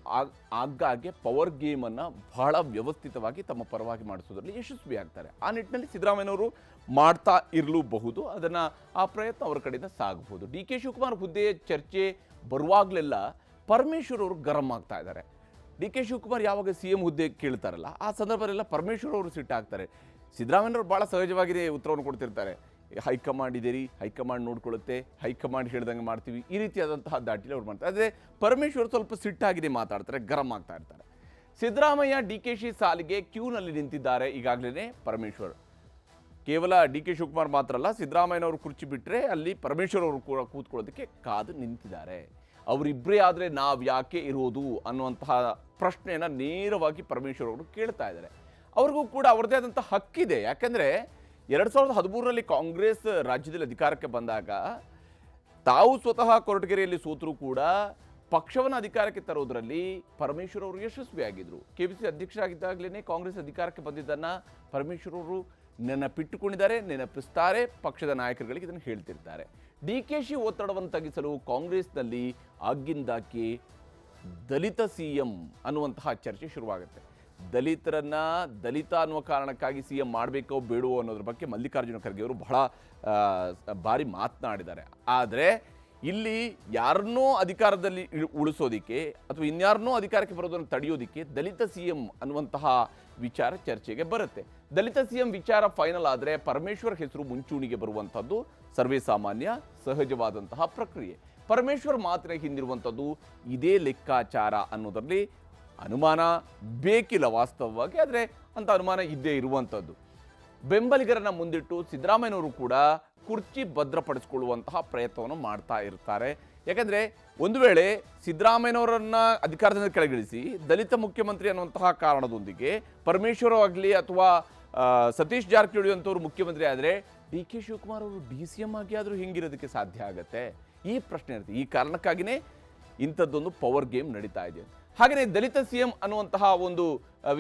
ಆಗಾಗ್ಗೆ ಪವರ್ ಗೇಮನ್ನು ಬಹಳ ವ್ಯವಸ್ಥಿತವಾಗಿ ತಮ್ಮ ಪರವಾಗಿ ಮಾಡಿಸೋದ್ರಲ್ಲಿ ಯಶಸ್ವಿಯಾಗ್ತಾರೆ. ಆ ನಿಟ್ಟಿನಲ್ಲಿ ಸಿದ್ದರಾಮಯ್ಯನವರು ಮಾಡ್ತಾ ಇರಲೂಬಹುದು, ಅದನ್ನು ಆ ಪ್ರಯತ್ನ ಅವರ ಕಡೆಯಿಂದ ಸಾಗಬಹುದು. ಡಿ ಕೆ ಶಿವಕುಮಾರ್ ಹುದ್ದೆಯ ಚರ್ಚೆ ಬರುವಾಗಲೆಲ್ಲ ಪರಮೇಶ್ವರ್ ಅವರು ಗರಂ ಆಗ್ತಾ ಇದ್ದಾರೆ. ಡಿ ಕೆ ಶಿವಕುಮಾರ್ ಯಾವಾಗ CM ಹುದ್ದೆ ಕೇಳ್ತಾರಲ್ಲ ಆ ಸಂದರ್ಭದಲ್ಲೆಲ್ಲ ಪರಮೇಶ್ವರ್ ಅವರು ಸಿಟ್ಟಾಗ್ತಾರೆ. ಸಿದ್ದರಾಮಯ್ಯನವರು ಭಾಳ ಸಹಜವಾಗಿಯೇ ಉತ್ತರವನ್ನು ಕೊಡ್ತಿರ್ತಾರೆ. ಹೈಕಮಾಂಡ್ ಇದೀರಿ, ಹೈಕಮಾಂಡ್ ನೋಡ್ಕೊಳ್ಳುತ್ತೆ, ಹೈಕಮಾಂಡ್ ಹೇಳ್ದಂಗೆ ಮಾಡ್ತೀವಿ, ಈ ರೀತಿಯಾದಂತಹ ದಾಟಿಲಿ ಅವ್ರು ಮಾಡ್ತಾರೆ. ಆದರೆ ಪರಮೇಶ್ವರ್ ಸ್ವಲ್ಪ ಸಿಟ್ಟಾಗಿದೆ ಮಾತಾಡ್ತಾರೆ, ಗರಂ ಆಗ್ತಾ ಇರ್ತಾರೆ. ಸಿದ್ದರಾಮಯ್ಯ DKಶಿ ಸಾಲಿಗೆ ಕ್ಯೂನಲ್ಲಿ ನಿಂತಿದ್ದಾರೆ ಈಗಾಗಲೇ ಪರಮೇಶ್ವರ್. ಕೇವಲ ಡಿ ಕೆ ಶಿವಕುಮಾರ್ ಮಾತ್ರ ಅಲ್ಲ, ಸಿದ್ದರಾಮಯ್ಯನವರು ಕುರ್ಚಿ ಬಿಟ್ಟರೆ ಅಲ್ಲಿ ಪರಮೇಶ್ವರ್ ಅವರು ಕೂಡ ಕೂತ್ಕೊಳ್ಳೋದಕ್ಕೆ ಕಾದು ನಿಂತಿದ್ದಾರೆ. ಅವರಿಬ್ಬರೇ ಆದರೆ ನಾವು ಯಾಕೆ ಇರೋದು ಅನ್ನುವಂತಹ ಪ್ರಶ್ನೆಯನ್ನು ನೇರವಾಗಿ ಪರಮೇಶ್ವರ್ ಅವರು ಕೇಳ್ತಾ ಇದ್ದಾರೆ. ಅವ್ರಿಗೂ ಕೂಡ ಅವ್ರದ್ದೇ ಆದಂಥ ಹಕ್ಕಿದೆ. ಯಾಕೆಂದರೆ 2013ರಲ್ಲಿ ಕಾಂಗ್ರೆಸ್ ರಾಜ್ಯದಲ್ಲಿ ಅಧಿಕಾರಕ್ಕೆ ಬಂದಾಗ ತಾವು ಸ್ವತಃ ಕೊರಟಗೆರೆಯಲ್ಲಿ ಸೋತರೂ ಕೂಡ ಪಕ್ಷವನ್ನು ಅಧಿಕಾರಕ್ಕೆ ತರೋದರಲ್ಲಿ ಪರಮೇಶ್ವರ್ ಅವರು ಯಶಸ್ವಿಯಾಗಿದ್ದರು. KPCC ಅಧ್ಯಕ್ಷರಾಗಿದ್ದಾಗಲೇ ಕಾಂಗ್ರೆಸ್ ಅಧಿಕಾರಕ್ಕೆ ಬಂದಿದ್ದನ್ನು ಪರಮೇಶ್ವರ್ ಅವರು ನೆನಪಿಟ್ಟುಕೊಂಡಿದ್ದಾರೆ, ನೆನಪಿಸ್ತಾರೆ, ಪಕ್ಷದ ನಾಯಕರುಗಳಿಗೆ ಇದನ್ನು ಹೇಳ್ತಿರ್ತಾರೆ. DKಶಿ ಒತ್ತಡವನ್ನು ತಗ್ಗಿಸಲು ಕಾಂಗ್ರೆಸ್ನಲ್ಲಿ ಆಗಿಂದಾಕೆ ದಲಿತ CM ಅನ್ನುವಂತಹ ಚರ್ಚೆ ಶುರುವಾಗುತ್ತೆ. ದಲಿತ ಅನ್ನುವ ಕಾರಣಕ್ಕಾಗಿ CM ಮಾಡಬೇಕೋ ಬೇಡವೋ ಅನ್ನೋದ್ರ ಬಗ್ಗೆ ಮಲ್ಲಿಕಾರ್ಜುನ ಖರ್ಗೆ ಅವರು ಬಹಳ ಬಾರಿ ಮಾತನಾಡಿದ್ದಾರೆ. ಆದರೆ ಇಲ್ಲಿ ಯಾರನ್ನೋ ಅಧಿಕಾರದಲ್ಲಿ ಉಳಿಸೋದಿಕ್ಕೆ ಅಥವಾ ಇನ್ಯಾರನ್ನೋ ಅಧಿಕಾರಕ್ಕೆ ಬರೋದನ್ನು ತಡೆಯೋದಿಕ್ಕೆ ದಲಿತ CM ಅನ್ನುವಂತಹ ವಿಚಾರ ಚರ್ಚೆಗೆ ಬರುತ್ತೆ. ದಲಿತ CM ವಿಚಾರ ಫೈನಲ್ ಆದರೆ ಪರಮೇಶ್ವರ್ ಹೆಸರು ಮುಂಚೂಣಿಗೆ ಬರುವಂಥದ್ದು ಸರ್ವೇ ಸಾಮಾನ್ಯ, ಸಹಜವಾದಂತಹ ಪ್ರಕ್ರಿಯೆ. ಪರಮೇಶ್ವರ್ ಮಾತ್ರ ಹಿಂದಿರುವಂಥದ್ದು ಇದೇ ಲೆಕ್ಕಾಚಾರ ಅನ್ನೋದರಲ್ಲಿ ಅನುಮಾನ ಬೇಕಿಲ್ಲ ವಾಸ್ತವವಾಗಿ. ಆದರೆ ಅಂಥ ಅನುಮಾನ ಇದ್ದೇ ಇರುವಂಥದ್ದು. ಬೆಂಬಲಿಗರನ್ನು ಮುಂದಿಟ್ಟು ಸಿದ್ದರಾಮಯ್ಯನವರು ಕೂಡ ಕುರ್ಚಿ ಭದ್ರಪಡಿಸಿಕೊಳ್ಳುವಂತಹ ಪ್ರಯತ್ನವನ್ನು ಮಾಡ್ತಾ ಇರ್ತಾರೆ. ಯಾಕೆಂದರೆ ಒಂದು ವೇಳೆ ಸಿದ್ದರಾಮಯ್ಯನವರನ್ನ ಅಧಿಕಾರದಿಂದ ಕೆಳಗಿಳಿಸಿ ದಲಿತ ಮುಖ್ಯಮಂತ್ರಿ ಅನ್ನುವಂತಹ ಕಾರಣದೊಂದಿಗೆ ಪರಮೇಶ್ವರ್ ಆಗಲಿ ಅಥವಾ ಸತೀಶ್ ಜಾರಕಿಹೊಳಿ ಅಂತವರು ಮುಖ್ಯಮಂತ್ರಿ ಆದರೆ ಡಿ ಕೆ ಶಿವಕುಮಾರ್ ಅವರು DCM ಆಗಿ ಆದರೂ ಹಿಂಗಿರೋದಕ್ಕೆ ಸಾಧ್ಯ ಆಗುತ್ತೆ? ಈ ಪ್ರಶ್ನೆ ಇರುತ್ತೆ. ಈ ಕಾರಣಕ್ಕಾಗಿಯೇ ಇಂಥದ್ದೊಂದು ಪವರ್ ಗೇಮ್ ನಡೀತಾ ಇದೆ. ಹಾಗೆಯೇ ದಲಿತ CM ಅನ್ನುವಂತಹ ಒಂದು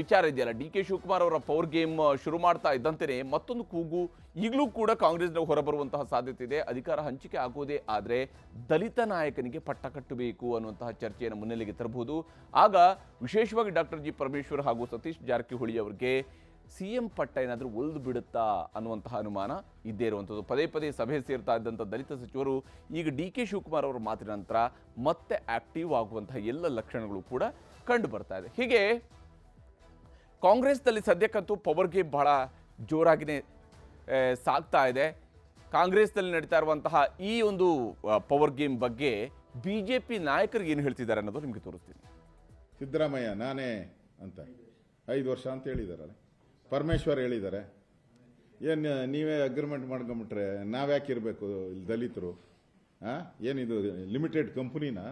ವಿಚಾರ ಇದೆಯಲ್ಲ, ಡಿ ಕೆ ಶಿವಕುಮಾರ್ ಅವರ ಪವರ್ ಗೇಮ್ ಶುರು ಮಾಡ್ತಾ ಇದ್ದಂತೆಯೇ ಮತ್ತೊಂದು ಕೂಗು ಈಗಲೂ ಕೂಡ ಕಾಂಗ್ರೆಸ್ನ ಹೊರಬರುವಂತಹ ಸಾಧ್ಯತೆ ಇದೆ. ಅಧಿಕಾರ ಹಂಚಿಕೆ ಆಗೋದೇ ಆದರೆ ದಲಿತ ನಾಯಕನಿಗೆ ಪಟ್ಟ ಕಟ್ಟಬೇಕು ಅನ್ನುವಂತಹ ಚರ್ಚೆಯನ್ನು ಮುನ್ನೆಲೆಗೆ ತರಬಹುದು. ಆಗ ವಿಶೇಷವಾಗಿ ಡಾಕ್ಟರ್ ಜಿ ಪರಮೇಶ್ವರ್ ಹಾಗೂ ಸತೀಶ್ ಜಾರಕಿಹೊಳಿ ಅವರಿಗೆ CM ಪಟ್ಟ ಏನಾದರೂ ಒಲ್ದು ಬಿಡುತ್ತಾ ಅನ್ನುವಂತಹ ಅನುಮಾನ ಇದ್ದೇ ಇರುವಂಥದ್ದು. ಪದೇ ಪದೇ ಸಭೆ ಸೇರ್ತಾ ಇದ್ದಂಥ ದಲಿತ ಸಚಿವರು ಈಗ ಡಿ ಕೆ ಶಿವಕುಮಾರ್ ಅವರ ಮಾತಿನ ನಂತರ ಮತ್ತೆ ಆಕ್ಟಿವ್ ಆಗುವಂತಹ ಎಲ್ಲ ಲಕ್ಷಣಗಳು ಕೂಡ ಕಂಡು ಬರ್ತಾ ಇದೆ. ಹೀಗೆ ಕಾಂಗ್ರೆಸ್ನಲ್ಲಿ ಸದ್ಯಕ್ಕಂತೂ ಪವರ್ ಗೇಮ್ ಬಹಳ ಜೋರಾಗಿಯೇ ಸಾಗ್ತಾ ಇದೆ. ಕಾಂಗ್ರೆಸ್ನಲ್ಲಿ ನಡೀತಾ ಇರುವಂತಹ ಈ ಒಂದು ಪವರ್ ಗೇಮ್ ಬಗ್ಗೆ BJP ನಾಯಕರಿಗೆ ಏನು ಹೇಳ್ತಿದ್ದಾರೆ ಅನ್ನೋದು ನಿಮಗೆ ತೋರಿಸ್ತೀನಿ.
ಸಿದ್ದರಾಮಯ್ಯ ನಾನೇ ಅಂತ 5 ವರ್ಷ ಅಂತ ಹೇಳಿದಾರಲ್ಲ, ಪರಮೇಶ್ವರ್ ಹೇಳಿದ್ದಾರೆ. ಏನು ನೀವೇ ಅಗ್ರಿಮೆಂಟ್ ಮಾಡ್ಕೊಂಬಿಟ್ರೆ ನಾವ್ಯಾಕೆ ಇರಬೇಕು ಇಲ್ಲಿ ದಲಿತರು? ಏನಿದು ಲಿಮಿಟೆಡ್ ಕಂಪ್ನಿನಾ?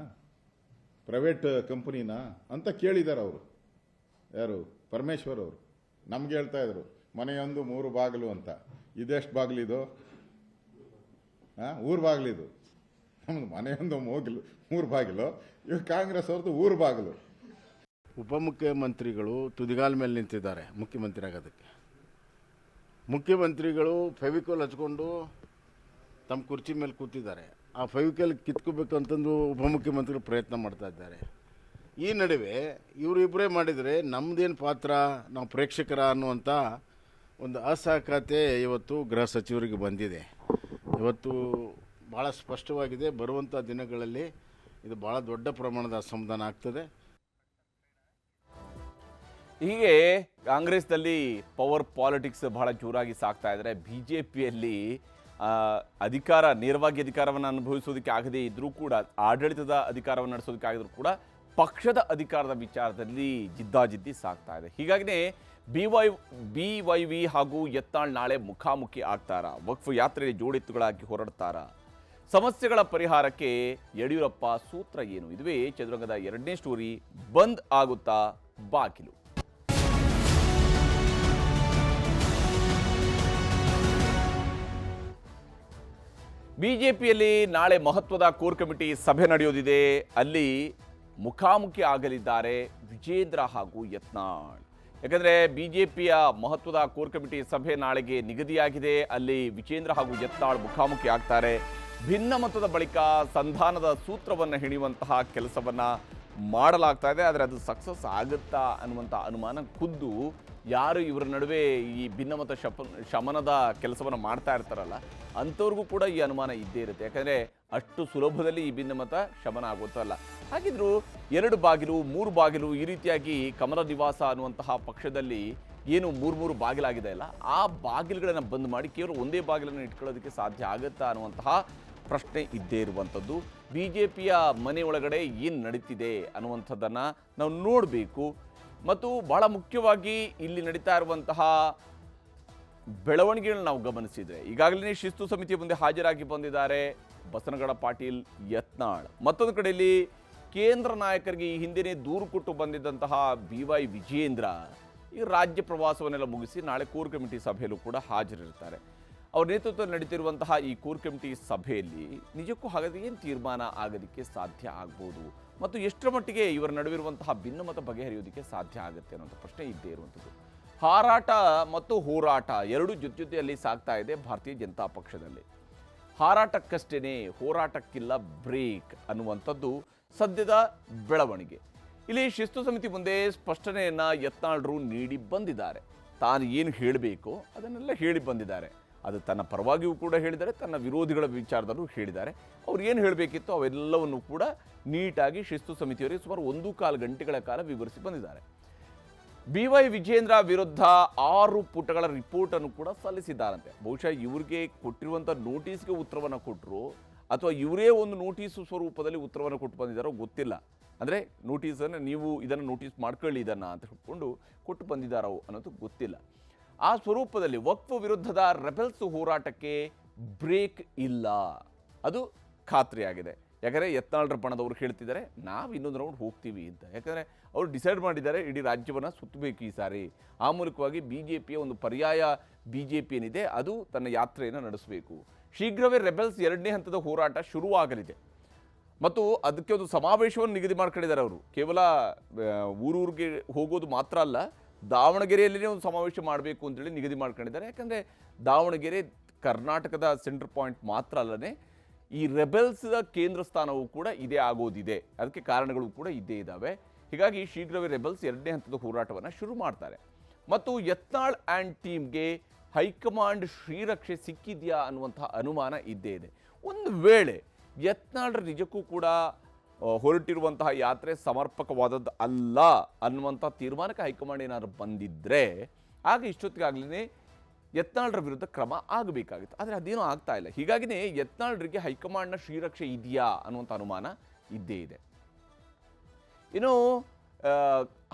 ಪ್ರೈವೇಟ್ ಕಂಪನಿನ ಅಂತ ಕೇಳಿದ್ದಾರೆ ಅವರು. ಯಾರು? ಪರಮೇಶ್ವರ್ ಅವರು ನಮ್ಗೆ ಹೇಳ್ತಾ ಇದ್ರು ಮನೆಯೊಂದು 3 ಬಾಗಿಲು ಅಂತ. ಇದೆಷ್ಟು ಬಾಗಿಲಿದು? ಊರು ಬಾಗಿಲಿದು. ನಮ್ದು ಮನೆಯೊಂದು 3 ಬಾಗಿಲು, ಇವಾಗ ಕಾಂಗ್ರೆಸ್ ಅವ್ರದ್ದು ಊರು ಬಾಗಿಲು.
ಉಪಮುಖ್ಯಮಂತ್ರಿಗಳು ತುದಿಗಾಲ ಮೇಲೆ ನಿಂತಿದ್ದಾರೆ ಮುಖ್ಯಮಂತ್ರಿ ಆಗೋದಕ್ಕೆ. ಮುಖ್ಯಮಂತ್ರಿಗಳು ಫೆವಿಕೋಲ್ ಹಚ್ಕೊಂಡು ತಮ್ಮ ಕುರ್ಚಿ ಮೇಲೆ ಕೂತಿದ್ದಾರೆ. ಆ ಫೆವಿಕೋಲ್ ಕಿತ್ಕೋಬೇಕು ಅಂತಂದು ಉಪಮುಖ್ಯಮಂತ್ರಿಗಳು ಪ್ರಯತ್ನ ಮಾಡ್ತಾ ಇದ್ದಾರೆ. ಈ ನಡುವೆ ಇವರಿಬ್ಬರೇ ಮಾಡಿದರೆ ನಮ್ಮದೇನು ಪಾತ್ರ, ನಾವು ಪ್ರೇಕ್ಷಕರ ಅನ್ನುವಂಥ ಒಂದು ಅಸಹಕತೆ ಇವತ್ತು ಗೃಹ ಸಚಿವರಿಗೆ ಬಂದಿದೆ. ಇವತ್ತು ಭಾಳ ಸ್ಪಷ್ಟವಾಗಿದೆ, ಬರುವಂಥ ದಿನಗಳಲ್ಲಿ ಇದು ಭಾಳ ದೊಡ್ಡ ಪ್ರಮಾಣದ ಅಸಮಾಧಾನ ಆಗ್ತದೆ.
ಹೀಗೆ ಕಾಂಗ್ರೆಸ್ನಲ್ಲಿ ಪವರ್ ಪಾಲಿಟಿಕ್ಸ್ ಬಹಳ ಜೋರಾಗಿ ಸಾಗ್ತಾ ಇದ್ದಾರೆ. ಬಿಜೆಪಿಯಲ್ಲಿ ನೇರವಾಗಿ ಅಧಿಕಾರವನ್ನು ಅನುಭವಿಸೋದಕ್ಕೆ ಆಗದೇ ಇದ್ರೂ ಕೂಡ, ಆಡಳಿತದ ಅಧಿಕಾರವನ್ನು ನಡೆಸೋದಕ್ಕೆ ಆಗಿದ್ರು ಕೂಡ ಪಕ್ಷದ ಅಧಿಕಾರದ ವಿಚಾರದಲ್ಲಿ ಜಿದ್ದಾಜಿದ್ದಿ ಸಾಗ್ತಾ ಇದೆ. ಹೀಗಾಗಿನೇ BYV ಹಾಗೂ ಯತ್ನಾಳ್ ನಾಳೆ ಮುಖಾಮುಖಿ ಆಗ್ತಾರಾ? ವಕ್ಫ್ ಯಾತ್ರೆಗೆ ಜೋಡೆತ್ತುಗಳಾಗಿ ಹೊರಡ್ತಾರ? ಸಮಸ್ಯೆಗಳ ಪರಿಹಾರಕ್ಕೆ ಯಡಿಯೂರಪ್ಪ ಸೂತ್ರ ಏನು? ಇದುವೇ ಚದುರಂಗದ 2ನೇ ಸ್ಟೋರಿ. ಬಂದ್ ಆಗುತ್ತಾ ಬಾಗಿಲು? ಬಿಜೆಪಿಯಲ್ಲಿ ನಾಳೆ ಮಹತ್ವದ ಕೋರ್ ಕಮಿಟಿ ಸಭೆ ನಡೆಯೋದಿದೆ. ಅಲ್ಲಿ ಮುಖಾಮುಖಿ ಆಗಲಿದ್ದಾರೆ ವಿಜೇಂದ್ರ ಹಾಗೂ ಯತ್ನಾಳ್. ಯಾಕಂದರೆ ಬಿಜೆಪಿಯ ಮಹತ್ವದ ಕೋರ್ ಕಮಿಟಿ ಸಭೆ ನಾಳೆಗೆ ನಿಗದಿಯಾಗಿದೆ. ಅಲ್ಲಿ ವಿಜೇಂದ್ರ ಹಾಗೂ ಯತ್ನಾಳ್ ಮುಖಾಮುಖಿ ಆಗ್ತಾರೆ. ಭಿನ್ನಮತದ ಬಳಿಕ ಸಂಧಾನದ ಸೂತ್ರವನ್ನು ಹೆಣೆಯುವಂತಹ ಕೆಲಸವನ್ನು ಮಾಡಲಾಗ್ತಾ ಇದೆ. ಆದರೆ ಅದು ಸಕ್ಸಸ್ ಆಗುತ್ತಾ ಅನ್ನುವಂಥ ಅನುಮಾನ ಖುದ್ದು ಯಾರು ಇವರ ನಡುವೆ ಈ ಭಿನ್ನಮತ ಶಮನದ ಕೆಲಸವನ್ನು ಮಾಡ್ತಾ ಇರ್ತಾರಲ್ಲ ಅಂಥವ್ರಿಗೂ ಕೂಡ ಈ ಅನುಮಾನ ಇದ್ದೇ ಇರುತ್ತೆ. ಯಾಕಂದರೆ ಅಷ್ಟು ಸುಲಭದಲ್ಲಿ ಈ ಭಿನ್ನಮತ ಶಮನ ಆಗುತ್ತಲ್ಲ. ಹಾಗಿದ್ರು 2 ಬಾಗಿಲು 3 ಬಾಗಿಲು ಈ ರೀತಿಯಾಗಿ ಕಮಲ ನಿವಾಸ ಅನ್ನುವಂತಹ ಪಕ್ಷದಲ್ಲಿ ಏನು 3 ಬಾಗಿಲಾಗಿದೆ ಅಲ್ಲ, ಆ ಬಾಗಿಲುಗಳನ್ನು ಬಂದ್ ಮಾಡಿ ಕೇವಲ ಒಂದೇ ಬಾಗಿಲನ್ನು ಇಟ್ಕೊಳ್ಳೋದಕ್ಕೆ ಸಾಧ್ಯ ಆಗುತ್ತಾ ಅನ್ನುವಂತಹ ಪ್ರಶ್ನೆ ಇದ್ದೇ ಇರುವಂಥದ್ದು. ಬಿಜೆಪಿಯ ಮನೆ ಒಳಗಡೆ ಏನು ನಡೀತಿದೆ ಅನ್ನುವಂಥದ್ದನ್ನು ನಾವು ನೋಡಬೇಕು. ಮತ್ತು ಬಹಳ ಮುಖ್ಯವಾಗಿ ಇಲ್ಲಿ ನಡೀತಾ ಇರುವಂತಹ ಬೆಳವಣಿಗೆಗಳನ್ನ ನಾವು ಗಮನಿಸಿದರೆ, ಈಗಾಗಲೇ ಶಿಸ್ತು ಸಮಿತಿಯ ಮುಂದೆ ಹಾಜರಾಗಿ ಬಂದಿದ್ದಾರೆ ಬಸನಗೌಡ ಪಾಟೀಲ್, ಯತ್ನಾಳ್. ಮತ್ತೊಂದು ಕಡೆಯಲ್ಲಿ ಕೇಂದ್ರ ನಾಯಕರಿಗೆ ಈ ಹಿಂದೆಯೇ ದೂರು ಕೊಟ್ಟು ಬಂದಿದ್ದಂತಹ BY ವಿಜೇಂದ್ರ ಈ ರಾಜ್ಯ ಪ್ರವಾಸವನ್ನೆಲ್ಲ ಮುಗಿಸಿ ನಾಳೆ ಕೋರ್ ಕಮಿಟಿ ಸಭೆಯಲ್ಲೂ ಕೂಡ ಹಾಜರಿರ್ತಾರೆ. ಅವ್ರ ನೇತೃತ್ವದಲ್ಲಿ ನಡೀತಿರುವಂತಹ ಈ ಕೋರ್ ಕಮಿಟಿ ಸಭೆಯಲ್ಲಿ ನಿಜಕ್ಕೂ ಹಾಗಾದರೆ ಏನು ತೀರ್ಮಾನ ಆಗೋದಕ್ಕೆ ಸಾಧ್ಯ ಆಗ್ಬೋದು ಮತ್ತು ಎಷ್ಟರ ಮಟ್ಟಿಗೆ ಇವರ ನಡುವಿರುವಂತಹ ಭಿನ್ನಮತ ಬಗೆಹರಿಯೋದಕ್ಕೆ ಸಾಧ್ಯ ಆಗುತ್ತೆ ಅನ್ನೋಂಥ ಪ್ರಶ್ನೆ ಇದ್ದೇ ಇರುವಂಥದ್ದು. ಹಾರಾಟ ಮತ್ತು ಹೋರಾಟ ಎರಡೂ ಜೊತೆಯಲ್ಲಿ ಸಾಗ್ತಾ ಇದೆ ಭಾರತೀಯ ಜನತಾ ಪಕ್ಷದಲ್ಲಿ. ಹಾರಾಟಕ್ಕಷ್ಟೇ, ಹೋರಾಟಕ್ಕಿಲ್ಲ ಬ್ರೇಕ್ ಅನ್ನುವಂಥದ್ದು ಸದ್ಯದ ಬೆಳವಣಿಗೆ. ಇಲ್ಲಿ ಶಿಸ್ತು ಸಮಿತಿ ಮುಂದೆ ಸ್ಪಷ್ಟನೆಯನ್ನು ಯತ್ನಾಳ್ರು ನೀಡಿ ಬಂದಿದ್ದಾರೆ. ತಾನು ಏನು ಹೇಳಬೇಕೋ ಅದನ್ನೆಲ್ಲ ಹೇಳಿ ಬಂದಿದ್ದಾರೆ. ಅದು ತನ್ನ ಪರವಾಗಿಯೂ ಕೂಡ ಹೇಳಿದ್ದಾರೆ, ತನ್ನ ವಿರೋಧಿಗಳ ವಿಚಾರದಲ್ಲೂ ಹೇಳಿದ್ದಾರೆ. ಅವ್ರು ಏನು ಹೇಳಬೇಕಿತ್ತು ಅವೆಲ್ಲವನ್ನು ಕೂಡ ನೀಟಾಗಿ ಶಿಸ್ತು ಸಮಿತಿಯವರಿಗೆ ಸುಮಾರು 1.25 ಗಂಟೆಗಳ ಕಾಲ ವಿವರಿಸಿ ಬಂದಿದ್ದಾರೆ. BY ವಿಜೇಂದ್ರ ವಿರುದ್ಧ 6 ಪುಟಗಳ ರಿಪೋರ್ಟನ್ನು ಕೂಡ ಸಲ್ಲಿಸಿದ್ದಾರಂತೆ. ಬಹುಶಃ ಇವ್ರಿಗೆ ಕೊಟ್ಟಿರುವಂಥ ನೋಟಿಸ್ಗೆ ಉತ್ತರವನ್ನು ಕೊಟ್ಟರು ಅಥವಾ ಇವರೇ ಒಂದು ನೋಟಿಸು ಸ್ವರೂಪದಲ್ಲಿ ಉತ್ತರವನ್ನು ಕೊಟ್ಟು ಬಂದಿದ್ದಾರೋ ಗೊತ್ತಿಲ್ಲ. ಅಂದರೆ ನೋಟಿಸನ್ನು ನೀವು ಇದನ್ನು ನೋಟಿಸ್ ಮಾಡ್ಕೊಳ್ಳಿ ಇದನ್ನು ಅಂತ ಹೇಳ್ಕೊಂಡು ಕೊಟ್ಟು ಬಂದಿದ್ದಾರೋ ಅನ್ನೋದು ಗೊತ್ತಿಲ್ಲ. ಆ ಸ್ವರೂಪದಲ್ಲಿ ವಕ್ಫ್ ವಿರುದ್ಧದ ರೆಬೆಲ್ಸ್ ಹೋರಾಟಕ್ಕೆ ಬ್ರೇಕ್ ಇಲ್ಲ, ಅದು ಖಾತ್ರಿಯಾಗಿದೆ. ಯಾಕಂದರೆ ಯತ್ನಾಳ್ರ ಬಣದವರು ಹೇಳ್ತಿದ್ದಾರೆ ನಾವು ಇನ್ನೊಂದು ರೌಂಡ್ ಹೋಗ್ತೀವಿ ಅಂತ. ಯಾಕಂದರೆ ಅವರು ಡಿಸೈಡ್ ಮಾಡಿದ್ದಾರೆ ಇಡೀ ರಾಜ್ಯವನ್ನು ಸುತ್ತಬೇಕು ಈ ಸಾರಿ. ಆ ಮೂಲಕವಾಗಿ BJPಯ ಒಂದು ಪರ್ಯಾಯ BJP ಏನಿದೆ ಅದು ತನ್ನ ಯಾತ್ರೆಯನ್ನು ನಡೆಸಬೇಕು. ಶೀಘ್ರವೇ ರೆಬೆಲ್ಸ್ 2ನೇ ಹಂತದ ಹೋರಾಟ ಶುರುವಾಗಲಿದೆ ಮತ್ತು ಅದಕ್ಕೆ ಒಂದು ಸಮಾವೇಶವನ್ನು ನಿಗದಿ ಮಾಡ್ಕೊಂಡಿದ್ದಾರೆ. ಅವರು ಕೇವಲ ಊರೂರಿಗೆ ಹೋಗೋದು ಮಾತ್ರ ಅಲ್ಲ, ದಾವಣಗೆರೆಯಲ್ಲಿನೇ ಒಂದು ಸಮಾವೇಶ ಮಾಡಬೇಕು ಅಂತೇಳಿ ನಿಗದಿ ಮಾಡ್ಕೊಂಡಿದ್ದಾರೆ. ಯಾಕಂದರೆ ದಾವಣಗೆರೆ ಕರ್ನಾಟಕದ ಸೆಂಟರ್ ಪಾಯಿಂಟ್ ಮಾತ್ರ ಅಲ್ಲದೆ ಈ ರೆಬೆಲ್ಸ್ದ ಕೇಂದ್ರ ಸ್ಥಾನವೂ ಕೂಡ ಇದೇ ಆಗೋದಿದೆ. ಅದಕ್ಕೆ ಕಾರಣಗಳು ಕೂಡ ಇದ್ದೇ ಇದ್ದಾವೆ. ಹೀಗಾಗಿ ಶೀಘ್ರವೇ ರೆಬೆಲ್ಸ್ 2ನೇ ಹಂತದ ಹೋರಾಟವನ್ನು ಶುರು ಮಾಡ್ತಾರೆ. ಮತ್ತು ಯತ್ನಾಳ್ ಆ್ಯಂಡ್ ಟೀಮ್ಗೆ ಹೈಕಮಾಂಡ್ ಶ್ರೀರಕ್ಷೆ ಸಿಕ್ಕಿದೆಯಾ ಅನ್ನುವಂತಹ ಅನುಮಾನ ಇದ್ದೇ ಇದೆ. ಒಂದು ವೇಳೆ ಯತ್ನಾಳ್ರ ನಿಜಕ್ಕೂ ಕೂಡ ಹೊರಟಿರುವಂತಹ ಯಾತ್ರೆ ಸಮರ್ಪಕವಾದದ್ದು ಅಲ್ಲ ಅನ್ನುವಂಥ ತೀರ್ಮಾನಕ್ಕೆ ಹೈಕಮಾಂಡ್ ಏನಾದರೂ ಬಂದಿದ್ದರೆ ಆಗ ಇಷ್ಟೊತ್ತಿಗಾಗಲೇ ಯತ್ನಾಳ್ರ ವಿರುದ್ಧ ಕ್ರಮ ಆಗಬೇಕಾಗಿತ್ತು. ಆದರೆ ಅದೇನೂ ಆಗ್ತಾ ಇಲ್ಲ. ಹೀಗಾಗಿಯೇ ಯತ್ನಾಳ್ರಿಗೆ ಹೈಕಮಾಂಡ್ನ ಶ್ರೀರಕ್ಷೆ ಇದೆಯಾ ಅನ್ನುವಂಥ ಅನುಮಾನ ಇದ್ದೇ ಇದೆ. ಇನ್ನು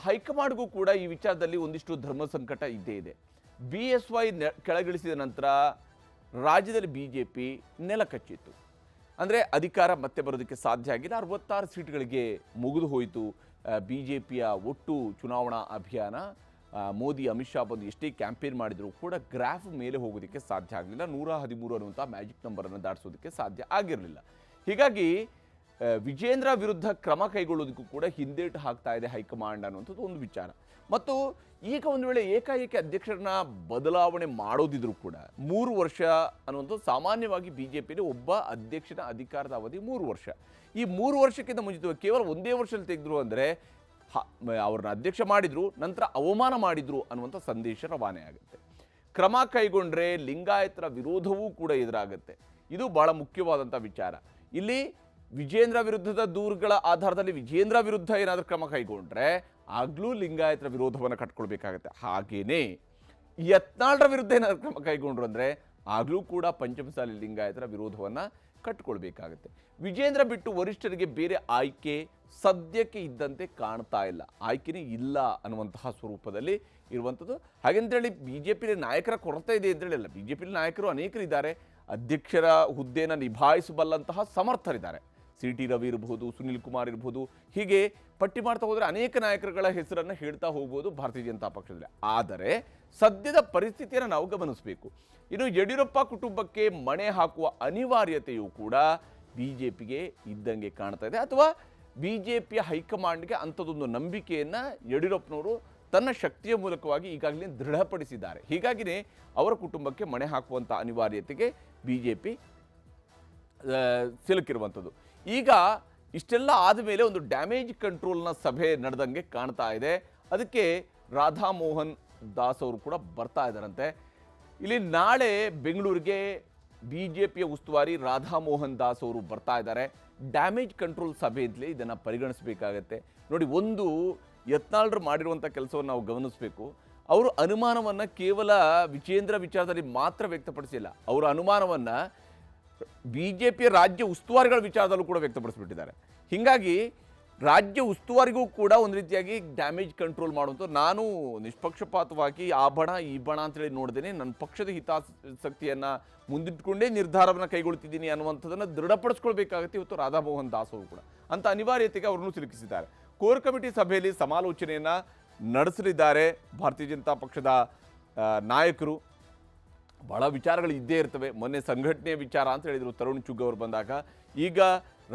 ಹೈಕಮಾಂಡ್ಗೂ ಕೂಡ ಈ ವಿಚಾರದಲ್ಲಿ ಒಂದಿಷ್ಟು ಧರ್ಮ ಸಂಕಟ ಇದ್ದೇ ಇದೆ. BSY ಕೆಳಗಿಳಿಸಿದ ನಂತರ ರಾಜ್ಯದಲ್ಲಿ BJP ನೆಲಕಚ್ಚಿತ್ತು. ಅಂದರೆ ಅಧಿಕಾರ ಮತ್ತೆ ಬರೋದಕ್ಕೆ ಸಾಧ್ಯ ಆಗಿಲ್ಲ. 66 ಸೀಟ್ಗಳಿಗೆ ಮುಗಿದು ಹೋಯಿತು BJPಯ ಒಟ್ಟು ಚುನಾವಣಾ ಅಭಿಯಾನ. ಮೋದಿ ಅಮಿತ್ ಶಾ ಬಂದು ಎಷ್ಟೇ ಕ್ಯಾಂಪೇನ್ ಮಾಡಿದರೂ ಕೂಡ ಗ್ರಾಫ್ ಮೇಲೆ ಹೋಗೋದಕ್ಕೆ ಸಾಧ್ಯ ಆಗಲಿಲ್ಲ. 113 ಅನ್ನುವಂಥ ಮ್ಯಾಜಿಕ್ ನಂಬರನ್ನು ದಾಟಿಸೋದಕ್ಕೆ ಸಾಧ್ಯ ಆಗಿರಲಿಲ್ಲ. ಹೀಗಾಗಿ ವಿಜೇಂದ್ರ ವಿರುದ್ಧ ಕ್ರಮ ಕೈಗೊಳ್ಳೋದಕ್ಕೂ ಕೂಡ ಹಿಂದೇಟು ಹಾಕ್ತಾ ಇದೆ ಹೈಕಮಾಂಡ್ ಅನ್ನುವಂಥದ್ದು ಒಂದು ವಿಚಾರ. ಮತ್ತು ಈಗ ಒಂದು ವೇಳೆ ಏಕಾಏಕಿ ಅಧ್ಯಕ್ಷರನ್ನ ಬದಲಾವಣೆ ಮಾಡೋದಿದ್ರು ಕೂಡ 3 ವರ್ಷ ಅನ್ನುವಂಥದ್ದು ಸಾಮಾನ್ಯವಾಗಿ BJPಯಲ್ಲಿ ಒಬ್ಬ ಅಧ್ಯಕ್ಷನ ಅಧಿಕಾರದ ಅವಧಿ 3 ವರ್ಷ. ಈ 3 ವರ್ಷಕ್ಕಿಂತ ಮುಂಚಿತವಾಗಿ ಕೇವಲ ಒಂದೇ ವರ್ಷದಲ್ಲಿ ತೆಗೆದ್ರು ಅಂದರೆ ಅವ್ರನ್ನ ಅಧ್ಯಕ್ಷ ಮಾಡಿದ್ರು, ನಂತರ ಅವಮಾನ ಮಾಡಿದ್ರು ಅನ್ನುವಂಥ ಸಂದೇಶ ರವಾನೆ ಆಗುತ್ತೆ. ಕ್ರಮ ಕೈಗೊಂಡ್ರೆ ಲಿಂಗಾಯತರ ವಿರೋಧವೂ ಕೂಡ ಎದುರಾಗುತ್ತೆ. ಇದು ಬಹಳ ಮುಖ್ಯವಾದಂಥ ವಿಚಾರ. ಇಲ್ಲಿ ವಿಜೇಂದ್ರ ವಿರುದ್ಧದ ದೂರುಗಳ ಆಧಾರದಲ್ಲಿ ವಿಜೇಂದ್ರ ವಿರುದ್ಧ ಏನಾದರೂ ಕ್ರಮ ಕೈಗೊಂಡ್ರೆ ಆಗಲೂ ಲಿಂಗಾಯತರ ವಿರೋಧವನ್ನು ಕಟ್ಕೊಳ್ಬೇಕಾಗತ್ತೆ. ಹಾಗೇನೇ ಯತ್ನಾಳ್ರ ವಿರುದ್ಧ ಏನಾದರೂ ಕ್ರಮ ಕೈಗೊಂಡ್ರು ಅಂದರೆ ಆಗಲೂ ಕೂಡ ಪಂಚಮಸಾಲಿ ಲಿಂಗಾಯತರ ವಿರೋಧವನ್ನು ಕಟ್ಕೊಳ್ಬೇಕಾಗತ್ತೆ. ವಿಜೇಂದ್ರ ಬಿಟ್ಟು ವರಿಷ್ಠರಿಗೆ ಬೇರೆ ಆಯ್ಕೆ ಸದ್ಯಕ್ಕೆ ಇದ್ದಂತೆ ಕಾಣ್ತಾ ಇಲ್ಲ. ಆಯ್ಕೆನೇ ಇಲ್ಲ ಅನ್ನುವಂತಹ ಸ್ವರೂಪದಲ್ಲಿ ಇರುವಂಥದ್ದು. ಹಾಗೆಂತೇಳಿ BJPಲಿ ನಾಯಕರ ಕೊರತೆ ಇದೆ ಅಂತೇಳಿ ಅಲ್ಲ. BJPಲಿ ನಾಯಕರು ಅನೇಕರಿದ್ದಾರೆ. ಅಧ್ಯಕ್ಷರ ಹುದ್ದೆಯನ್ನು ನಿಭಾಯಿಸಬಲ್ಲಂತಹ ಸಮರ್ಥರಿದ್ದಾರೆ. CT ರವಿ ಇರಬಹುದು, ಸುನಿಲ್ ಕುಮಾರ್ ಇರಬಹುದು, ಹೀಗೆ ಪಟ್ಟಿ ಮಾಡ್ತಾ ಹೋದರೆ ಅನೇಕ ನಾಯಕರುಗಳ ಹೆಸರನ್ನು ಹೇಳ್ತಾ ಹೋಗ್ಬೋದು ಭಾರತೀಯ ಜನತಾ ಪಕ್ಷದಲ್ಲಿ. ಆದರೆ ಸದ್ಯದ ಪರಿಸ್ಥಿತಿಯನ್ನು ನಾವು ಗಮನಿಸಬೇಕು. ಇನ್ನು ಯಡಿಯೂರಪ್ಪ ಕುಟುಂಬಕ್ಕೆ ಮಣೆ ಹಾಕುವ ಅನಿವಾರ್ಯತೆಯೂ ಕೂಡ BJPಗೆ ಇದ್ದಂಗೆ ಕಾಣ್ತಾ ಇದೆ. ಅಥವಾ BJPಯ ಹೈಕಮಾಂಡ್ಗೆ ಅಂಥದ್ದೊಂದು ನಂಬಿಕೆಯನ್ನು ಯಡಿಯೂರಪ್ಪನವರು ತನ್ನ ಶಕ್ತಿಯ ಮೂಲಕವಾಗಿ ಈಗಾಗಲೇ ದೃಢಪಡಿಸಿದ್ದಾರೆ. ಹೀಗಾಗಿಯೇ ಅವರ ಕುಟುಂಬಕ್ಕೆ ಮಣೆ ಹಾಕುವಂಥ ಅನಿವಾರ್ಯತೆಗೆ BJP ಸಿಲುಕಿರುವಂಥದ್ದು. ಈಗ ಇಷ್ಟೆಲ್ಲ ಆದಮೇಲೆ ಒಂದು ಡ್ಯಾಮೇಜ್ ಕಂಟ್ರೋಲ್ನ ಸಭೆ ನಡೆದಂಗೆ ಕಾಣ್ತಾ ಇದೆ. ಅದಕ್ಕೆ ರಾಧಾ ಮೋಹನ್ ದಾಸ್ ಅವರು ಕೂಡ ಬರ್ತಾ ಇದ್ದಾರಂತೆ. ಇಲ್ಲಿ ನಾಳೆ ಬೆಂಗಳೂರಿಗೆ BJPಯ ಉಸ್ತುವಾರಿ ರಾಧಾ ಮೋಹನ್ ದಾಸ್ ಅವರು ಬರ್ತಾ ಇದ್ದಾರೆ. ಡ್ಯಾಮೇಜ್ ಕಂಟ್ರೋಲ್ ಸಭೆ ಅಂತಲೇ ಇದನ್ನು ಪರಿಗಣಿಸಬೇಕಾಗತ್ತೆ. ನೋಡಿ, ಒಂದು ಯತ್ನಾಳ್ರು ಮಾಡಿರುವಂಥ ಕೆಲಸವನ್ನು ನಾವು ಗಮನಿಸಬೇಕು. ಅವರು ಅನುಮಾನವನ್ನು ಕೇವಲ ವಿಜೇಂದ್ರ ವಿಚಾರದಲ್ಲಿ ಮಾತ್ರ ವ್ಯಕ್ತಪಡಿಸಿಲ್ಲ. ಅವರ ಅನುಮಾನವನ್ನು BJPಯ ರಾಜ್ಯ ಉಸ್ತುವಾರಿಗಳ ವಿಚಾರದಲ್ಲೂ ಕೂಡ ವ್ಯಕ್ತಪಡಿಸಿಬಿಟ್ಟಿದ್ದಾರೆ. ಹೀಗಾಗಿ ರಾಜ್ಯ ಉಸ್ತುವಾರಿಗೂ ಕೂಡ ಒಂದು ರೀತಿಯಾಗಿ ಡ್ಯಾಮೇಜ್ ಕಂಟ್ರೋಲ್ ಮಾಡುವಂಥ, ನಾನು ನಿಷ್ಪಕ್ಷಪಾತವಾಗಿ ಆ ಬಣ ಈ ಬಣ ಅಂತೇಳಿ ನೋಡ್ದೇನೆ ನನ್ನ ಪಕ್ಷದ ಹಿತಾಸಕ್ತಿಯನ್ನು ಮುಂದಿಟ್ಟುಕೊಂಡೇ ನಿರ್ಧಾರವನ್ನು ಕೈಗೊಳ್ತಿದ್ದೀನಿ ಅನ್ನುವಂಥದ್ದನ್ನು ದೃಢಪಡಿಸ್ಕೊಳ್ಬೇಕಾಗುತ್ತೆ ಇವತ್ತು ರಾಧಾ ಮೋಹನ್ ದಾಸ್ ಅವರು ಕೂಡ. ಅಂಥ ಅನಿವಾರ್ಯತೆಗೆ ಅವರನ್ನು ಸಿಲುಕಿಸಿದ್ದಾರೆ. ಕೋರ್ ಕಮಿಟಿ ಸಭೆಯಲ್ಲಿ ಸಮಾಲೋಚನೆಯನ್ನು ನಡೆಸಲಿದ್ದಾರೆ ಭಾರತೀಯ ಜನತಾ ಪಕ್ಷದ ನಾಯಕರು. ಬಹಳ ವಿಚಾರಗಳು ಇದ್ದೇ ಇರ್ತವೆ. ಮೊನ್ನೆ ಸಂಘಟನೆಯ ವಿಚಾರ ಅಂತ ಹೇಳಿದರು ತರುಣ್ ಚುಗ್ ಅವರು ಬಂದಾಗ. ಈಗ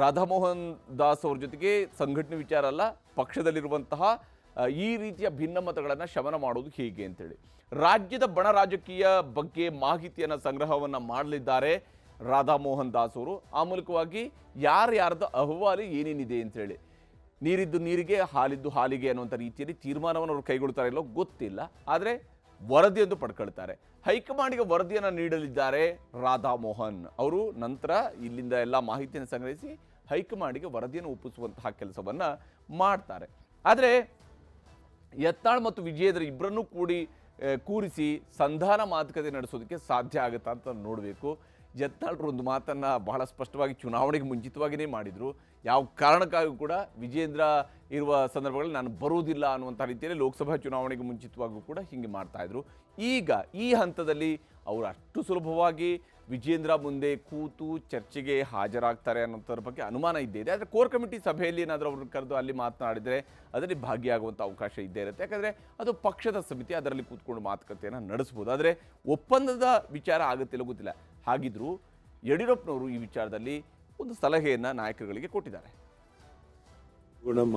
ರಾಧಾ ಮೋಹನ್ ದಾಸ್ ಅವ್ರ ಜೊತೆಗೆ ಸಂಘಟನೆ ವಿಚಾರ ಅಲ್ಲ, ಪಕ್ಷದಲ್ಲಿರುವಂತಹ ಈ ರೀತಿಯ ಭಿನ್ನಮತಗಳನ್ನು ಶಮನ ಮಾಡೋದು ಹೇಗೆ ಅಂತೇಳಿ ರಾಜ್ಯದ ಬಣ ರಾಜಕೀಯ ಬಗ್ಗೆ ಮಾಹಿತಿಯನ್ನು ಸಂಗ್ರಹವನ್ನು ಮಾಡಲಿದ್ದಾರೆ ರಾಧಾ ಮೋಹನ್ ದಾಸ್ ಅವರು. ಆ ಮೂಲಕವಾಗಿ ಯಾರ್ಯಾರ್ದು ಅಹವಾಲು ಏನೇನಿದೆ ಅಂತೇಳಿ, ನೀರಿದ್ದು ನೀರಿಗೆ ಹಾಲಿದ್ದು ಹಾಲಿಗೆ ಅನ್ನುವಂಥ ರೀತಿಯಲ್ಲಿ ತೀರ್ಮಾನವನ್ನು ಅವರು ಕೈಗೊಳ್ತಾರೆ ಇಲ್ಲೋ ಗೊತ್ತಿಲ್ಲ. ಆದರೆ ವರದಿಯನ್ನು ಪಡ್ಕೊಳ್ತಾರೆ. ಹೈಕಮಾಂಡ್ಗೆ ವರದಿಯನ್ನು ನೀಡಲಿದ್ದಾರೆ ರಾಧಾ ಮೋಹನ್ ಅವರು. ನಂತರ ಇಲ್ಲಿಂದ ಎಲ್ಲ ಮಾಹಿತಿಯನ್ನು ಸಂಗ್ರಹಿಸಿ ಹೈಕಮಾಂಡ್ಗೆ ವರದಿಯನ್ನು ಒಪ್ಪಿಸುವಂತಹ ಕೆಲಸವನ್ನು ಮಾಡ್ತಾರೆ. ಆದರೆ ಯತ್ನಾಳ್ ಮತ್ತು ವಿಜಯೇಂದ್ರ ಇಬ್ಬರನ್ನೂ ಕೂರಿಸಿ ಸಂಧಾನ ಮಾತುಕತೆ ನಡೆಸೋದಕ್ಕೆ ಸಾಧ್ಯ ಆಗುತ್ತಾ ಅಂತ ನೋಡಬೇಕು. ಯತ್ನಾಳ್ರು ಒಂದು ಮಾತನ್ನು ಬಹಳ ಸ್ಪಷ್ಟವಾಗಿ ಚುನಾವಣೆಗೆ ಮುಂಚಿತವಾಗಿಯೇ ಮಾಡಿದರು. ಯಾವ ಕಾರಣಕ್ಕಾಗೂ ಕೂಡ ವಿಜೇಂದ್ರ ಇರುವ ಸಂದರ್ಭಗಳಲ್ಲಿ ನಾನು ಬರುವುದಿಲ್ಲ ಅನ್ನುವಂಥ ರೀತಿಯಲ್ಲಿ ಲೋಕಸಭಾ ಚುನಾವಣೆಗೆ ಮುಂಚಿತವಾಗೂ ಕೂಡ ಹೀಗೆ ಮಾಡ್ತಾಯಿದ್ರು. ಈಗ ಈ ಹಂತದಲ್ಲಿ ಅವರು ಅಷ್ಟು ಸುಲಭವಾಗಿ ವಿಜೇಂದ್ರ ಮುಂದೆ ಕೂತು ಚರ್ಚೆಗೆ ಹಾಜರಾಗ್ತಾರೆ ಅನ್ನೋದ್ರ ಬಗ್ಗೆ ಅನುಮಾನ ಇದ್ದೇ ಇದೆ. ಆದರೆ ಕೋರ್ ಕಮಿಟಿ ಸಭೆಯಲ್ಲಿ ಏನಾದರೂ ಅವ್ರನ್ನ ಕರೆದು ಅಲ್ಲಿ ಮಾತನಾಡಿದರೆ ಅದರಲ್ಲಿ ಭಾಗಿಯಾಗುವಂಥ ಅವಕಾಶ ಇದ್ದೇ ಇರುತ್ತೆ. ಯಾಕಂದರೆ ಅದು ಪಕ್ಷದ ಸಮಿತಿ, ಅದರಲ್ಲಿ ಕೂತ್ಕೊಂಡು ಮಾತುಕತೆಯನ್ನು ನಡೆಸ್ಬೋದು. ಆದರೆ ಒಪ್ಪಂದದ ವಿಚಾರ ಆಗುತ್ತಿಲ್ಲ ಗೊತ್ತಿಲ್ಲ. ಹಾಗಿದ್ರೂ ಯಡಿಯೂರಪ್ಪನವರು ಈ ವಿಚಾರದಲ್ಲಿ ಒಂದು ಸಲಹೆಯನ್ನು ನಾಯಕರುಗಳಿಗೆ ಕೊಟ್ಟಿದ್ದಾರೆ.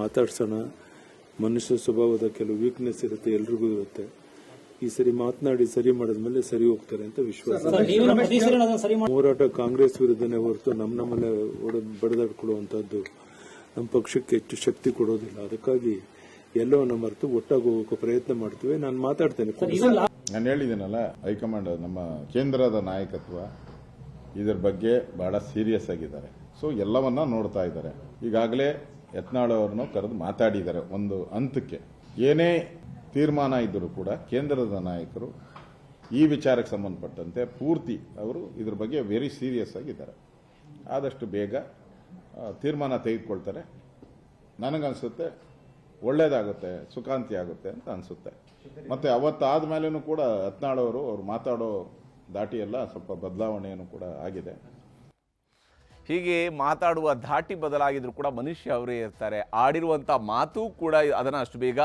ಮಾತಾಡ್ಸೋಣ, ಮನುಷ್ಯ ಸ್ವಭಾವದ ಕೆಲವು ವೀಕ್ನೆಸ್ ಇರುತ್ತೆ, ಎಲ್ರಿಗೂ ಇರುತ್ತೆ. ಈ ಸರಿ ಮಾತನಾಡಿ ಸರಿ ಮಾಡಿದ್ಮೇಲೆ ಸರಿ ಹೋಗ್ತಾರೆ ಅಂತ ವಿಶ್ವಾಸ. ಹೋರಾಟ ಕಾಂಗ್ರೆಸ್ ವಿರುದ್ಧನೇ ಹೊರತು ನಮ್ಮನ್ನೇ ಬಡಿದಾಡ್ಕೊಳ್ಳುವಂತದ್ದು ನಮ್ಮ ಪಕ್ಷಕ್ಕೆ ಹೆಚ್ಚು ಶಕ್ತಿ ಕೊಡೋದಿಲ್ಲ. ಅದಕ್ಕಾಗಿ ಎಲ್ಲವನ್ನ ಮರೆತು ಒಟ್ಟಾಗಿ ಹೋಗೋಕೆ ಪ್ರಯತ್ನ ಮಾಡ್ತೀವಿ. ನಾನು ಮಾತಾಡ್ತೇನೆ.
ನಾನು ಹೇಳಿದ್ದೀನಲ್ಲ, ಹೈಕಮಾಂಡ್ ನಮ್ಮ ಕೇಂದ್ರದ ನಾಯಕತ್ವ ಇದರ ಬಗ್ಗೆ ಬಹಳ ಸೀರಿಯಸ್ ಆಗಿದ್ದಾರೆ. ಸೊ ಎಲ್ಲವನ್ನ ನೋಡ್ತಾ ಇದ್ದಾರೆ. ಈಗಾಗಲೇ ಯತ್ನಾಳ್ ಅವರನ್ನು ಕರೆದು ಮಾತಾಡಿದ್ದಾರೆ. ಒಂದು ಹಂತಕ್ಕೆ ಏನೇ ತೀರ್ಮಾನ ಇದ್ದರೂ ಕೂಡ ಕೇಂದ್ರದ ನಾಯಕರು ಈ ವಿಚಾರಕ್ಕೆ ಸಂಬಂಧಪಟ್ಟಂತೆ ಪೂರ್ತಿ ಅವರು ಇದ್ರ ಬಗ್ಗೆ ವೆರಿ ಸೀರಿಯಸ್ ಆಗಿದ್ದಾರೆ. ಆದಷ್ಟು ಬೇಗ ತೀರ್ಮಾನ ತೆಗೆದುಕೊಳ್ತಾರೆ. ನನಗನ್ಸುತ್ತೆ ಒಳ್ಳೇದಾಗುತ್ತೆ, ಸುಖಾಂತಿ ಆಗುತ್ತೆ ಅಂತ ಅನಿಸುತ್ತೆ. ಮತ್ತೆ ಅವತ್ತಾದ ಮೇಲೂ ಕೂಡ ಯತ್ನಾಳ್ ಅವರು ಮಾತಾಡೋ ದಾಟಿ ಎಲ್ಲ ಸ್ವಲ್ಪ ಬದಲಾವಣೆಯನ್ನು ಕೂಡ ಆಗಿದೆ.
ಹೀಗೆ ಮಾತಾಡುವ ಧಾಟಿ ಬದಲಾಗಿದ್ರು ಕೂಡ ಮನುಷ್ಯ ಅವರೇ ಇರ್ತಾರೆ. ಆಡಿರುವಂಥ ಮಾತು ಕೂಡ ಅದನ್ನು ಅಷ್ಟು ಬೇಗ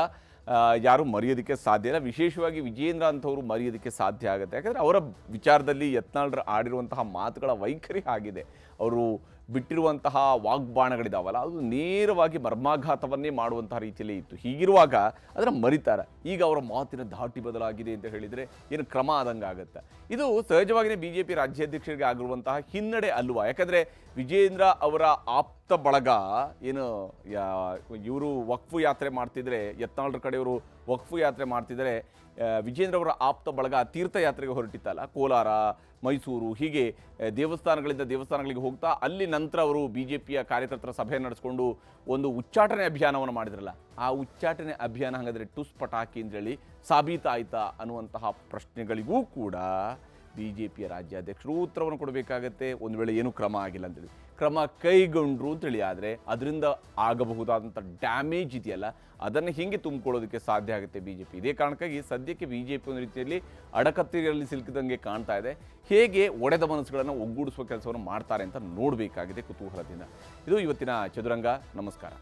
ಯಾರೂ ಮರೆಯೋದಕ್ಕೆ ಸಾಧ್ಯ ಇಲ್ಲ. ವಿಶೇಷವಾಗಿ ವಿಜೇಂದ್ರ ಅಂಥವ್ರು ಮರೆಯೋದಕ್ಕೆ ಸಾಧ್ಯ ಆಗುತ್ತೆ. ಯಾಕಂದರೆ ಅವರ ವಿಚಾರದಲ್ಲಿ ಯತ್ನಾಳ್ರ ಆಡಿರುವಂತಹ ಮಾತುಗಳ ವೈಖರಿ ಆಗಿದೆ. ಅವರು ಬಿಟ್ಟಿರುವಂತಹ ವಾಗ್ಬಾಣಗಳಿದಾವಲ್ಲ, ಅದು ನೇರವಾಗಿ ಮರ್ಮಾಘಾತವನ್ನೇ ಮಾಡುವಂತಹ ರೀತಿಯಲ್ಲೇ ಇತ್ತು. ಹೀಗಿರುವಾಗ ಅದನ್ನು ಮರಿತಾರೆ. ಈಗ ಅವರ ಮಾತಿನ ಧಾಟಿ ಬದಲಾಗಿದೆ ಅಂತ ಹೇಳಿದರೆ ಏನು ಕ್ರಮ ಆದಂಗೆ ಆಗುತ್ತೆ. ಇದು ಸಹಜವಾಗಿಯೇ BJP ರಾಜ್ಯಾಧ್ಯಕ್ಷರಿಗೆ ಆಗಿರುವಂತಹ ಹಿನ್ನಡೆ ಅಲ್ವಾ? ಯಾಕಂದರೆ ವಿಜೇಂದ್ರ ಅವರ ಆಪ್ತ ಬಳಗ ಏನು ಇವರು ವಕ್ಫು ಯಾತ್ರೆ ಮಾಡ್ತಿದ್ರೆ, ಯತ್ನಾಳ್ರ ಕಡೆಯವರು ವಕ್ಫು ಯಾತ್ರೆ ಮಾಡ್ತಿದ್ರೆ, ವಿಜೇಂದ್ರ ಅವರ ಆಪ್ತ ಬಳಗ ತೀರ್ಥಯಾತ್ರೆಗೆ ಹೊರಟಿತ್ತಲ್ಲ, ಕೋಲಾರ, ಮೈಸೂರು, ಹೀಗೆ ದೇವಸ್ಥಾನಗಳಿಂದ ದೇವಸ್ಥಾನಗಳಿಗೆ ಹೋಗ್ತಾ ಅಲ್ಲಿ ನಂತರ ಅವರು BJPಯ ಕಾರ್ಯಕರ್ತರ ಸಭೆ ನಡೆಸ್ಕೊಂಡು ಒಂದು ಉಚ್ಚಾಟನೆ ಅಭಿಯಾನವನ್ನು ಮಾಡಿದ್ರಲ್ಲ, ಆ ಉಚ್ಚಾಟನೆ ಅಭಿಯಾನ ಹಾಗಾದರೆ ಟುಸ್ ಪಟಾಕಿ ಅಂತೇಳಿ ಸಾಬೀತಾಯ್ತಾ ಅನ್ನುವಂತಹ ಪ್ರಶ್ನೆಗಳಿಗೂ ಕೂಡ BJPಯ ರಾಜ್ಯಾಧ್ಯಕ್ಷರು ಉತ್ತರವನ್ನು ಕೊಡಬೇಕಾಗತ್ತೆ. ಒಂದು ವೇಳೆ ಏನೂ ಕ್ರಮ ಆಗಿಲ್ಲ ಅಂತೇಳಿ, ಕ್ರಮ ಕೈಗೊಂಡ್ರು ಅಂತೇಳಿ ಆದರೆ ಅದರಿಂದ ಆಗಬಹುದಾದಂಥ ಡ್ಯಾಮೇಜ್ ಇದೆಯಲ್ಲ, ಅದನ್ನು ಹೇಗೆ ತುಂಬಿಕೊಳ್ಳೋದಕ್ಕೆ ಸಾಧ್ಯ ಆಗುತ್ತೆ BJP? ಇದೇ ಕಾರಣಕ್ಕಾಗಿ ಸದ್ಯಕ್ಕೆ BJP ಒಂದು ರೀತಿಯಲ್ಲಿ ಅಡಕತ್ತಿರಲ್ಲಿ ಸಿಲುಕಿದಂಗೆ ಕಾಣ್ತಾ ಇದೆ. ಹೇಗೆ ಒಡೆದ ಮನಸ್ಸುಗಳನ್ನು ಒಗ್ಗೂಡಿಸುವ ಕೆಲಸವನ್ನು ಮಾಡ್ತಾರೆ ಅಂತ ನೋಡಬೇಕಾಗಿದೆ ಕುತೂಹಲದಿಂದ. ಇದು ಇವತ್ತಿನ ಚದುರಂಗ. ನಮಸ್ಕಾರ.